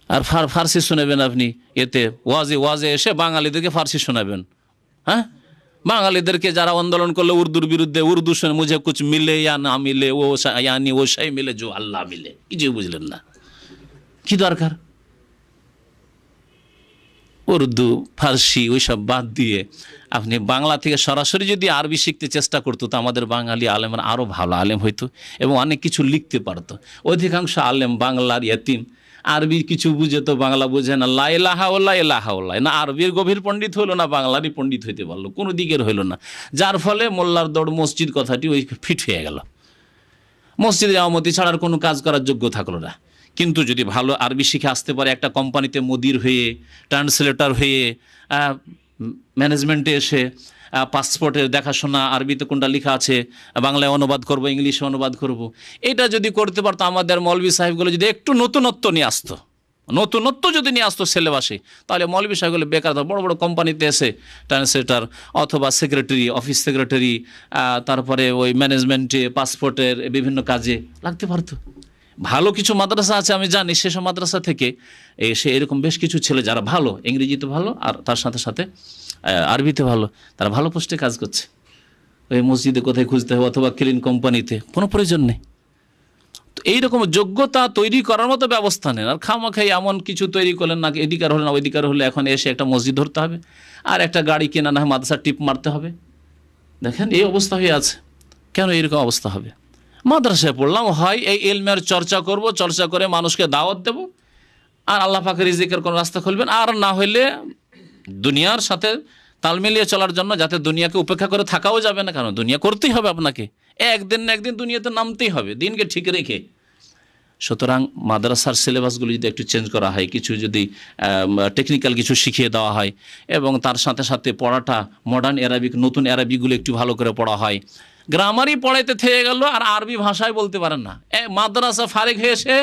আর ফার্সি শোনাবেন আপনি এতে ওয়াজে এসে বাঙালিদেরকে ফার্সি শোনাবেন? হ্যাঁ, বাঙালিদেরকে যারা আন্দোলন করলো উর্দুর বিরুদ্ধে, উর্দু শুনে মুঝে কুছ মিলে ইয়া না মিলে, ও ইয়ানি ও সেই মিলে জো আল্লাহ মিলে, কিছুই বুঝলেন না। কি দরকার? উর্দু, ফার্সি ওইসব বাদ দিয়ে আপনি বাংলা থেকে সরাসরি যদি আরবি শিখতে চেষ্টা করতো, তো আমাদের বাঙালি আলেমরা আরও ভালো আলেম হইতো এবং অনেক কিছু লিখতে পারতো। অধিকাংশ আলেম বাংলার ইয়েতিম, আরবি কিছু বুঝে তো বাংলা বুঝে না, লা ইলাহা ওয়াল্লাহ ইলাহা ওয়াল্লাহ, না আরবির গভীর পণ্ডিত হইলো না বাংলারই পণ্ডিত হইতে পারলো, কোনো দিকের হইলো না। যার ফলে মোল্লার দৌড় মসজিদ কথাটি ওই ফিট হয়ে গেল, মসজিদে ইমামতি ছাড়ার কোনো কাজ করার যোগ্য থাকলো না। কিন্তু যদি ভালো আরবি শিখে আসতে পারে, একটা কোম্পানিতে মুদির হয়ে, ট্রান্সলেটর হয়ে, ম্যানেজমেন্টে এসে পাসপোর্টের দেখাশোনা, আরবিতে কোনটা লেখা আছে বাংলায় অনুবাদ করব, ইংলিশে অনুবাদ করব, এটা যদি করতে পারতো, আমাদের মৌলভী সাহেবগুলো যদি একটু নতুনত্ব নিয়ে আসতো, নতুনত্ব যদি নিয়ে আসতো সিলেবাসে, তাহলে মৌলভী সাহেবগুলো বেকার থাকতো। বড় বড় কোম্পানিতে এসে ট্রান্সলেটর অথবা সেক্রেটারি, অফিস সেক্রেটারি, তারপরে ওই ম্যানেজমেন্টে, পাসপোর্টের বিভিন্ন কাজে লাগতে পারতো। ভালো কিছু মাদ্রাসা আছে আমি জানি, সেসব মাদ্রাসা থেকে এসে এরকম বেশ কিছু ছেলে যারা ভালো, ইংরেজিতে ভালো আর তার সাথে সাথে আরবিতে ভালো, তারা ভালো পোস্টে কাজ করছে। ওই মসজিদে কোথায় খুঁজতে হবে অথবা ক্লিন কোম্পানিতে, কোনো প্রয়োজন নেই। তো এইরকম যোগ্যতা তৈরি করার মতো ব্যবস্থা নেন। আর খামাখাই এমন কিছু তৈরি করলেন না, এদিকার হলে না ওইদিকার হলে এখন এসে একটা মসজিদ ধরতে হবে আর একটা গাড়ি কেনা না হয় মাদ্রাসা টিপ মারতে হবে। দেখেন এই অবস্থা হয়ে আছে। কেন এরকম অবস্থা হবে? মাদ্রাসায় পড়লাম, হয় এই ইলমের চর্চা করব, চর্চা করে মানুষকে দাওয়াত দেব, আর আল্লাহ পাকের রিজিকের কোনো রাস্তা খুলবেন, আর না হইলে দুনিয়ার সাথে তাল মিলিয়ে চলার জন্য, যাতে দুনিয়াকে উপেক্ষা করে থাকাও যাবে না, কারণ দুনিয়া করতেই হবে আপনাকে, একদিন না একদিন দুনিয়াতে নামতেই হবে, দিনকে ঠিক রেখে। সুতরাং মাদ্রাসার সিলেবাসগুলো যদি একটু চেঞ্জ করা হয়, কিছু যদি টেকনিক্যাল কিছু শিখিয়ে দেওয়া হয়, এবং তার সাথে সাথে পড়াটা মডার্ন অ্যারাবিক, নতুন অ্যারাবিকগুলো একটু ভালো করে পড়া হয়। গ্রামারই পড়াইতে থেকে গেল আর আরবি ভাষায় বলতে পারেন না। মাদ্রাসা ফারেক হয়ে এসে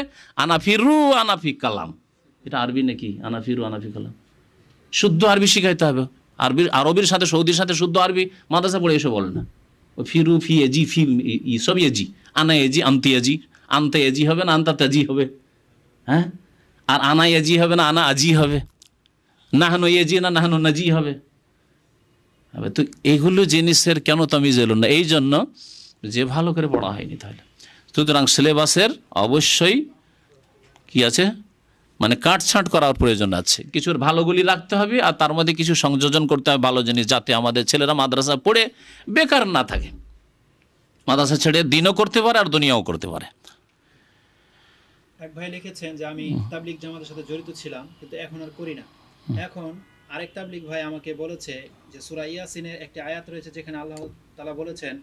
আনাফিরু আনাফি কালাম, এটা আরবি নাকি? আনাফিরু আনাফি কালাম, শুদ্ধ আরবি শিখাইতে হবে। আরবির সাথে সৌদির সাথে শুদ্ধ আরবি মাদ্রাসা পড়ে এসে বলে না। ও ফিরু ফি এজি ফি সব এজি, আনা এজি আন্তি এজি, আনতে এজি হবে না আন্তা তাজি হবে, হ্যাঁ, আর আনা এজি হবে না আনা আজি হবে, নাহানো এজি না নাহানো নাজি হবে। তো এইগুলো জিনিসের কেন তামিজ এলো না? এই জন্য যে ভালো করে পড়া হয়নি। তাহলে সুতরাং সিলেবাসের অবশ্যই কি আছে, মানে কাটছাঁট করার প্রয়োজন আছে। কিছুর ভালোগুলি রাখতে হবে আর তার মধ্যে কিছু সংযোজন করতে হবে ভালো জিনিস, যাতে আমাদের ছেলেরা মাদ্রাসা পড়ে বেকার না থাকে, মাদ্রাসা ছেড়ে দিনও করতে পারে আর দুনিয়াও করতে পারে। এক ভাই লিখেছেন যে আমি তাবলিগ জামাতের সাথে জড়িত ছিলাম, কিন্তু এখন আর করি না। এখন আরেক তাবলিগ ভাই আমাকে বলেছে যে সূরা ইয়াসিনের একটি আয়াত রয়েছে যেখানে আল্লাহ তাআলা বলেছেন,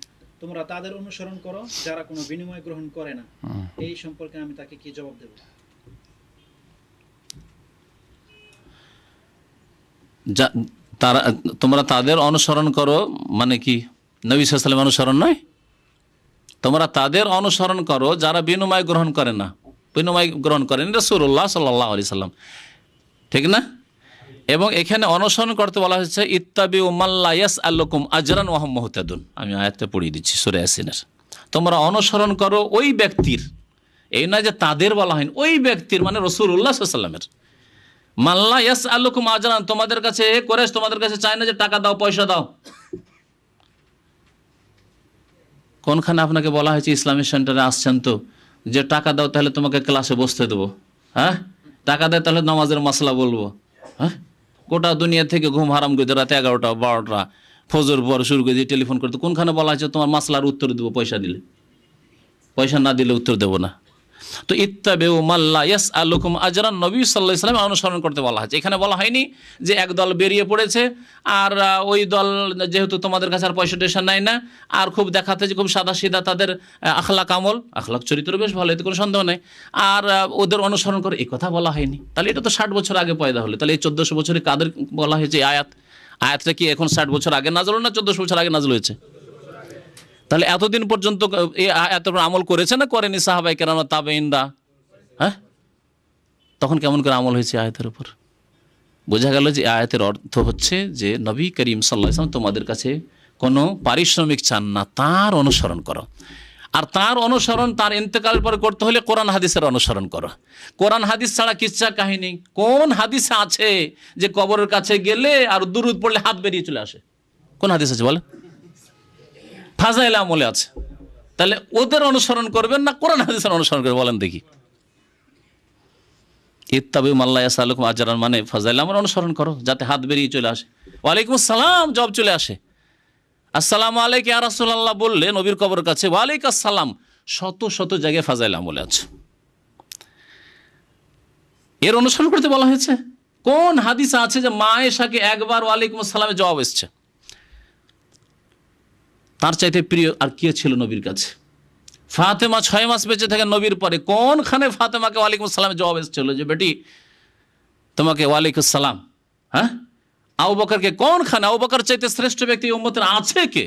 তোমরা তাদের অনুসরণ করো যারা কোনো বিনিময় গ্রহণ করে না। এই সম্পর্কে আমি তাকে কি জবাব দেব? তোমরা তাদের অনুসরণ করো মানে কি? নবী সাল্লাল্লাহু আলাইহি ওয়াসাল্লাম অনুসরণ নয়? তোমরা তাদের অনুসরণ করো যারা বিনিময় গ্রহণ করে না, বিনিময় গ্রহণ করেন রাসূলুল্লাহ সাল্লাল্লাহু আলাইহি সাল্লাম, ঠিক না? এবং এখানে অনুসরণ করতে বলা হয়েছে ইত্তাবিউ মাল্লা ইয়াসআলুকুম আজরান ওয়া হুম মুহতাদুন। আমি আয়াতটা পড়িয়ে দিচ্ছি সূরা ইয়াসিনের। তোমরা অনুসরণ করো ওই ব্যক্তির, এই না যে তাদের বলা হয়নি, ওই ব্যক্তির মানে রাসূলুল্লাহ সাল্লাল্লাহু আলাইহি ওয়াসাল্লামের। মাল্লা ইয়াসআলুকুম আজরান, তোমাদের কাছে কুরাইশ তোমাদের কাছে চায় না যে টাকা দাও, পয়সা দাও। কোনখানে আপনাকে বলা হয়েছে ইসলামিক সেন্টারে আসছেন তো যে টাকা দাও তাহলে তোমাকে ক্লাসে বসতে দেবো? হ্যাঁ, টাকা দেয় তাহলে নামাজের মাসলা বলবো? হ্যাঁ, গোটা দুনিয়া থেকে ঘুম হারাম করে রাতে 11টা 12টা ফজর পর শুরু করে দিয়ে টেলিফোন করতে, কোনখানে বলা হয়েছে তোমার মাসলার উত্তর দেবো পয়সা দিলে? পয়সা না দিলে উত্তর দেবো না। তো ইত্তাবিউ মাল্লা ইয়াসআলুকুম আজরান, নবী সাল্লাল্লাহু আলাইহি ওয়াসাল্লাম অনুসরণ করতে বলা হয়েছে। এখানে বলা হয়নি যে এক দল বেরিয়ে পড়েছে আর ওই দল যেহেতু তোমাদের কাছে আর পয়সা টয়সা নেয় না আর খুব দেখাতে যে খুব সাদা সিধা তাদের আখলাক চরিত্র বেশ ভালো, এতে কোনো সন্দেহ নেই, আর ওদের অনুসরণ করে, এই কথা বলা হয়নি। তাহলে এটা তো 60 বছর আগে পয়দা হলো, তাহলে এই 1400 বছরে কাদের বলা হয়েছে আয়াতটা কি এখন 60 বছর আগে নাযিল না 1400 বছর আগে নাযিল হয়েছে? তাহলে এতদিন পর্যন্ত এই আয়াতের উপর আমল করেছে না করেনি সাহাবায়ে কেরাম তাবেঈনরা? হ্যাঁ, তখন কেমন করে আমল হয়েছে আয়াতের উপর? বোঝা গেল যে আয়াতের অর্থ হচ্ছে যে নবী করিম সাল্লাল্লাহু আলাইহি ওয়াসাল্লাম তোমাদের কাছে কোনো পারিশ্রমিক চান না, তার অনুসরণ করো। আর তার অনুসরণ তার ইন্তেকালের পর করতে হলে কোরআন হাদিসের অনুসরণ করো। কোরআন হাদিস ছাড়া কিচ্ছা কাহিনী কোন হাদিসে আছে যে কবরের কাছে গেলে আর দুরূদ পড়লে হাত বেরিয়ে চলে আসে? কোন হাদিস আছে বলে? ফাজাইল আমলে আছে। তাহলে ওদের অনুসরণ করবেন না কোরআন হাদিসের অনুসরণ করবেন? বলেন দেখি। ইত্তাবিউ মাল্লা ইয়াসআলুকুম আজরান মানে ফাজাইল আমল অনুসরণ করো যাতে হাত বেরিয়ে চলে আসে। ওয়ালাইকুম আসসালাম জবাব চলে আসে। আসসালামু আলাইকা ইয়া রাসূলুল্লাহ বললে নবীর কবরের কাছে ওয়ালাইকুম আসসালাম, শত শত জায়গায় ফাজাইল আমলে আছে। এর অনুসরণ করতে বলা হয়েছে। কোন হাদিস আছে যে মা আয়েশাকে একবার ওয়ালাইকুম আসসালামের জবাব এসছে? তার চাইতে প্রিয় আর কে ছিল নবীর কাছে? ফাতেমা 6 মাস বেঁচে থাকে নবীর পরে, কোনখানে ফাতেমাকে ওয়ালাইকুম আসসালামের জবাব এসেছিল যে বেটি তোমাকে ওয়ালাইকুম আসসালাম? হ্যাঁ, আবু বকরকে কোনখানে? আবু বকর চাইতে শ্রেষ্ঠ ব্যক্তি উম্মতের আছে কে?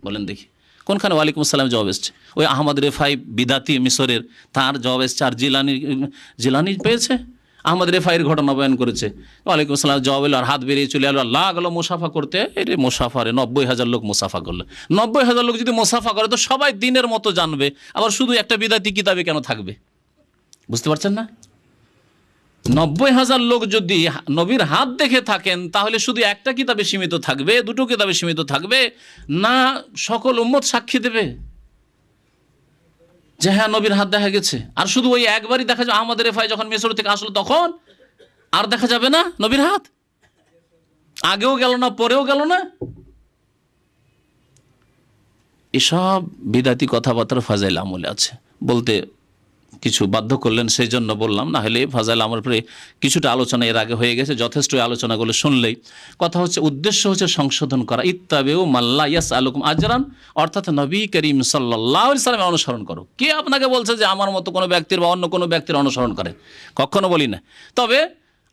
বলেন দেখি কোনখানে ওয়ালাইকুম আসসালামের জবাব এসছে? ওই আহমদ রেফাই বিদাতি মিশরের, তার জবাব এসছে। আর জিলানি পেয়েছে, আহমদ রেফাইয়ের ঘটনা বয়ান করেছে, ওয়ালাইকুম আসসালাম জবাব এলো আর হাত বেরিয়ে চলে এলো, আল্লাহ গেল মুসাফা করতে। এরে মুসাফারে 90,000 লোক মুসাফা করলো। 90,000 লোক যদি মুসাফা করে তো সবাই দিনের মতো জানবে, আবার শুধু একটা বিদাতি কিতাবে কেন থাকবে? বুঝতে পারছেন না? 90,000 লোক যদি নবীর হাত দেখে থাকেন তাহলে শুধু একটা কিতাবে সীমিত থাকবে, দুটো কিতাবে সীমিত থাকবে না, সকল উম্মত সাক্ষী দেবে যে হ্যাঁ নবীর হাত দেখা গেছে। আর শুধু ওই একবারই দেখা যাবে, আহমদ রেফাই যখন মিশর থেকে আসলো তখন আর দেখা যাবে না নবীর হাত? আগেও গেল না, পরেও গেল না। এসব বিদাতি কথাবার্তা ফাজাইল আমলে আছে বলতে কিছু বাধ্য করলেন, সেই জন্য বললাম, না হলে ফাজাইল আমল পরে কিছুটা আলোচনা এর আগে হয়ে গেছে, যথেষ্ট আলোচনাগুলো শুনলেই। কথা হচ্ছে, উদ্দেশ্য হচ্ছে সংশোধন করা। ইত্তাবিউ মাল্লা ইয়াসআলুকুম আজরান, অর্থাৎ নবী করিম সাল্লাল্লাহু আলাইহি ওয়াসাল্লামের অনুসরণ করো। কে আপনাকে বলছে যে আমার মতো কোনো ব্যক্তির বা অন্য কোনো ব্যক্তির অনুসরণ করেন? কখনো বলি না। তবে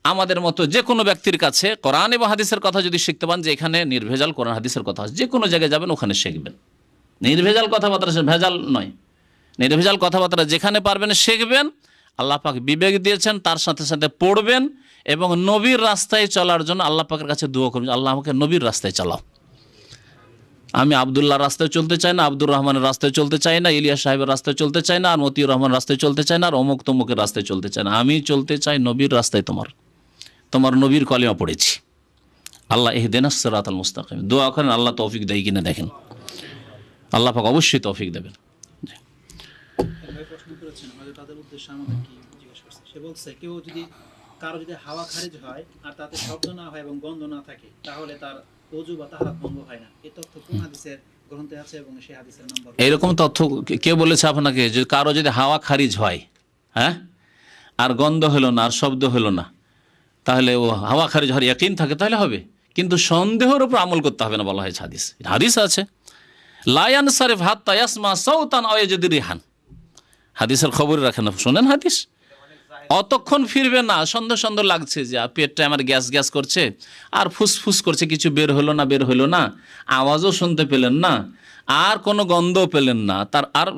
আমাদের মতো যে কোনো ব্যক্তির কাছে কোরআন এবং হাদিসের কথা যদি শিখতে পান, যে এখানে নির্ভেজাল কোরআন হাদিসের কথা আছে, যে কোনো জায়গায় যাবেন ওখানে শিখবেন। নির্ভেজাল কথাবার্তা, ভেজাল নয়, নির্ভেজাল কথাবার্তা যেখানে পারবেন শিখবেন। আল্লাহ পাক বিবেক দিয়েছেন, তার সাথে সাথে পড়বেন এবং নবীর রাস্তায় চলার জন্য আল্লাহ পাকের কাছে দোয়া করবেন, আল্লাহ আমাকে নবীর রাস্তায় চালাও। আমি আব্দুল্লাহর রাস্তায় চলতে চাই না, আব্দুর রহমানের রাস্তায় চলতে চাই না, ইলিয়াস সাহেবের রাস্তায় চলতে চাই না, আর মতিউর রহমান রাস্তায় চলতে চাই না, আর অমুক তমুকের রাস্তায় চলতে চাই না। আমি চলতে চাই নবীর রাস্তায়। তোমার নবীর কলিমা পড়েছি। আল্লাহ ইহদিনাস সিরাতাল মুস্তাকিম দোয়া করেন, আল্লাহ তৌফিক দেয় কিনা দেখেন। আল্লাহ পাক অবশ্যই তৌফিক দেবেন। প্রশ্ন করেছেন, হয়তো তাদের উদ্দেশ্যে আমাদের কি জিজ্ঞেস করছে। সে বলছে কেউ যদি কারো যদি হাওয়া খারিজ হয় আর তাতে শব্দ না হয় এবং গন্ধ না থাকে তাহলে তার ওযু বা তাহারাত ভঙ্গ হয় না। এই তথ্য কোন হাদিসের গ্রন্থে আছে এবং সেই হাদিসের নাম্বার? এরকম তথ্য কে বলেছে আপনাকে যে কারো যদি হাওয়া খারিজ হয়, হ্যাঁ, আর গন্ধ হলো না আর শব্দ হলো না, তাহলে ও হাওয়া খারিজ হওয়ার ইয়াকিন থাকে তাহলে হবে, কিন্তু সন্দেহের উপর আমল করতে হবে না বলা হয়েছে। হাদিস আছে লা ইয়ানসারিফ হাত্তা ইয়াসমা সাউতান আও ইয়াজিদ রিহান, হাদিসের খবর রাখেন, শোনেন হাদিস। অতক্ষণ ফিরবে না, সন্দেহ সন্দেহ লাগছে যে পেটটা আমার গ্যাস গ্যাস করছে আর ফুসফুস করছে, কিছু বের হলো না, আওয়াজও শুনতে পেলেন না, আর কোনো গন্ধও পেলেন না, তার আর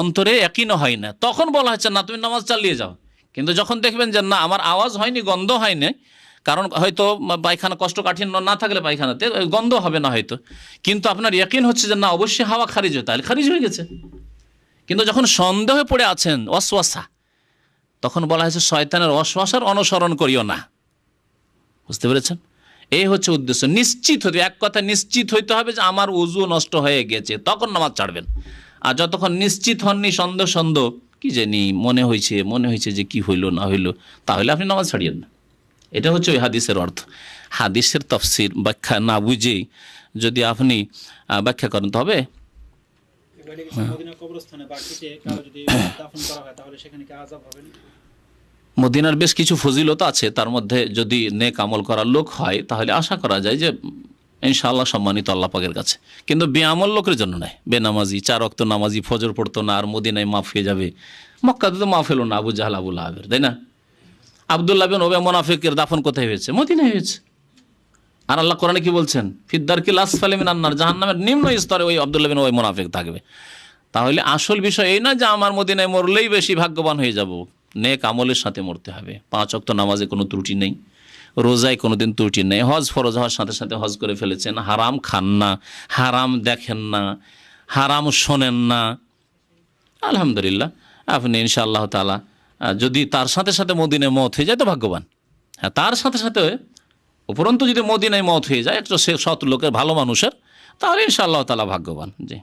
অন্তরে ইয়াকিনও হয় না, তখন বলা হচ্ছে না তুমি নামাজ চালিয়ে যাও। কিন্তু যখন দেখবেন যে না আমার আওয়াজ হয়নি, গন্ধ হয়নি, কারণ হয়তো পায়খানা কষ্টকাঠিন্য না থাকলে পায়খানাতে গন্ধ হবে না হয়তো, কিন্তু আপনার ইয়াকিন হচ্ছে যে না অবশ্যই হাওয়া খারিজ হয়, তাহলে খারিজ হয়ে গেছে। কিন্তু যখন সন্দেহে পড়ে আছেন, ওয়াসওয়াসা, তখন বলা হয়েছে শয়তানের ওয়াসওয়াসার অনুসরণ করিও না। বুঝতে পেরেছেন? এই হচ্ছে উদ্দেশ্য। নিশ্চিত হতে, এক কথা নিশ্চিত হইতে হবে যে আমার ওযু নষ্ট হয়ে গেছে, তখন নামাজ ছাড়বেন। আর যতক্ষণ নিশ্চিত হননি, সন্দেহ কি জানি মনে হয়েছে যে কি হইলো না হইলো, তাহলে আপনি নামাজ ছাড়িয়েন না। এটা হচ্ছে ওই হাদিসের অর্থ। হাদিসের তাফসীর ব্যাখ্যা না বুঝেই যদি আপনি ব্যাখ্যা করেন তবে বাইরে কিছু মদিনা কবরস্থানে বা কিতে কারো যদি দাফন করা হয় তাহলে সেখানে কি আযাব হবে না? মদিনার বেশ কিছু ফজিলত আছে, তার মধ্যে যদি নেক আমল করার লোক হয় তাহলে আশা করা যায় যে ইনশাআল্লাহ সম্মানিত আল্লাহ পাকের কাছে, কিন্তু বেআমল লোকের জন্য নয়। বেনামাজি, 4 ওয়াক্ত নামাজি, ফজর পড়তো না, আর মদিনায় মাফ হয়ে যাবে। মক্কাতে তো মাফ হলো না আবু জাহাল আবু লাহাবের, তাই না? আব্দুল্লাহ বিন উবাই মুনাফিকের দাফন কোথায় হয়েছে? মদিনায় হয়েছে। আর আল্লাহ কোরআনে কি বলছেন? ফিদ্দারকিল আসফালি মিনান নার, জাহান্নামের নিম্ন স্তরে ওই আব্দুল্লাহ বিন উবাই মুনাফিক থাকবে। তাহলে আসল বিষয় এই না যে আমার মদিনায় মরলেই বেশি ভাগ্যবান হয়ে যাব। নেক আমলের সাথে মরতে হবে। 5 ওয়াক্ত নামাজে কোনো ত্রুটি নেই, রোজায় কোনোদিন ত্রুটি নেই, হজ ফরজ হওয়ার সাথে সাথে হজ করে ফেলেছেন, হারাম খান না, হারাম দেখেন না, হারাম শোনেন না, আলহামদুলিল্লাহ আপনি ইনশাআল্লাহ তাআলা যদি তার সাথে সাথে মদিনায় মওত হয়ে যায় তো ভাগ্যবান। হ্যাঁ, তার সাথে সাথে উপরন্তু যদি মদিনায় মওত হয়ে যায় একটা সে সৎ লোকের, ভালো মানুষের, তাহলে ইনশাআল্লাহ তাআলা ভাগ্যবান। জি,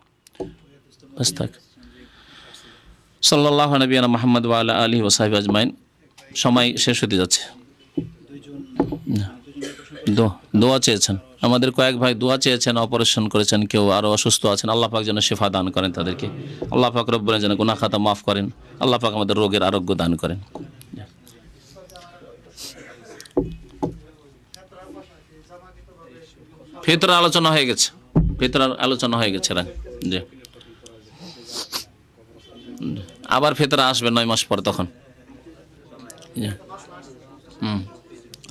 সাল্লাল্লাহু নবিয়ানা মুহাম্মদ ওয়া আলা আলিহি ওয়া সাহবিহি আজমাইন। সময় শেষ হতে যাচ্ছে। দোয়া চেয়েছেন আমাদের কয়েক ভাই, দোয়া চেয়েছেন, অপারেশন করেছেন, কেউ আরও অসুস্থ আছেন। আল্লাহ পাক যেন শিফা দান করেন তাদেরকে। আল্লাহ পাক রব্বুল যেন গুনাহ খাতা মাফ করেন। আল্লাহ পাক আমাদের রোগের আরোগ্য দান করেন। ফিতরার আলোচনা হয়ে গেছে, ফিতরার আলোচনা হয়ে গেছে। জি, আবার ফিতরা আসবে 9 মাস পর, তখন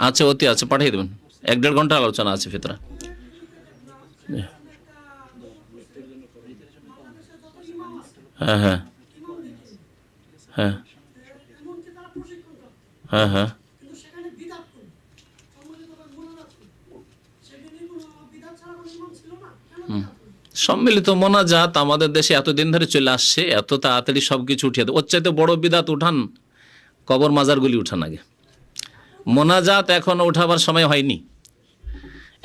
আছে, অতি আছে, পাঠিয়ে দেবেন। 1-1.5 ঘন্টা আলোচনা আছে ফিতরা। হ্যাঁ হ্যাঁ হ্যাঁ হ্যাঁ হ্যাঁ সম্মিলিত মোনাজাত আমাদের দেশে এতদিন ধরে চলে আসছে, এত তাড়াতাড়ি সব কিছু উঠিয়ে দেয়। ওর চাইতে বড় বিদাত উঠান, কবর মাজারগুলি উঠান আগে। মোনাজাত এখন উঠাবার সময় হয়নি।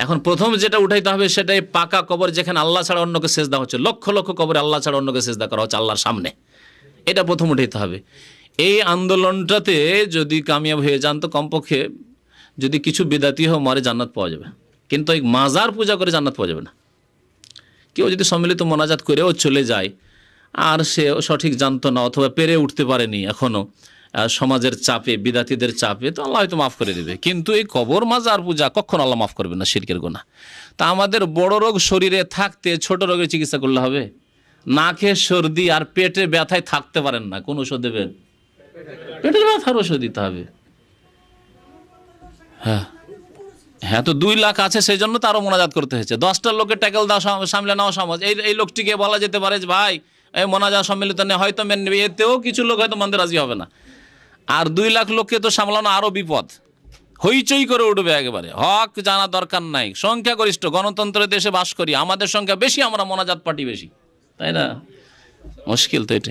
এখন প্রথম যেটা উঠাইতে হবে সেটাই পাকা কবর, যেখানে আল্লাহ ছাড়া অন্যকে সেজদা হচ্ছে। লক্ষ লক্ষ কবরে আল্লাহ ছাড়া অন্যকে সেজদা করা হচ্ছে আল্লাহর সামনে, এটা প্রথম উঠাইতে হবে। এই আন্দোলনটাতে যদি কামিয়াব হয়ে যান তো কমপক্ষে যদি কিছু বিদাতি হয় মরে জান্নাত পাওয়া যাবে, কিন্তু এই মাজার পূজা করে জান্নাত পাওয়া যাবে না। কেউ যদি সম্মিলিত মোনাজাত করেও চলে যায় আর সে সঠিক জানতো না অথবা পেরে উঠতে পারেনি এখনও সমাজের চাপে, বিদাতিদের চাপে, তো আল্লাহ হয়তো মাফ করে দেবে। কিন্তু এই কবর মাজার পূজা কখনো আল্লাহ মাফ করবে না, শিরকের গুনাহ। তা আমাদের বড় রোগ শরীরে থাকতে ছোট রোগের চিকিৎসা করলে হবে? নাকে সর্দি আর পেটে ব্যথায় থাকতে পারেন না, কোন ওষুধ দেবেন? পেটের ব্যথার ওষুধ দিতে হবে। হ্যাঁ হ্যাঁ, তো 2 লাখ আছে, সেই জন্য তারও মোনাজাত করতে হয়েছে। 10টা লোকের ট্যাকেল দেওয়া, সামলে নেওয়া সমাজ। এই লোকটিকে বলা যেতে পারে যে ভাই এই মোনাজাত সম্মিলিত নেই, হয়তো মেনে নেবে, এতেও কিছু লোক হয়তো মানতে রাজি হবে না। আর 2 লাখ লোককে তো সামলানো আরও বিপদ, হইচই করে উঠবে একেবারে। হক জানা দরকার নাই, সংখ্যাগরিষ্ঠ গণতন্ত্রের দেশে বাস করি, আমাদের সংখ্যা বেশি, আমরা মোনাজাত পার্টি বেশি, তাই না? মুশকিল তো এটা।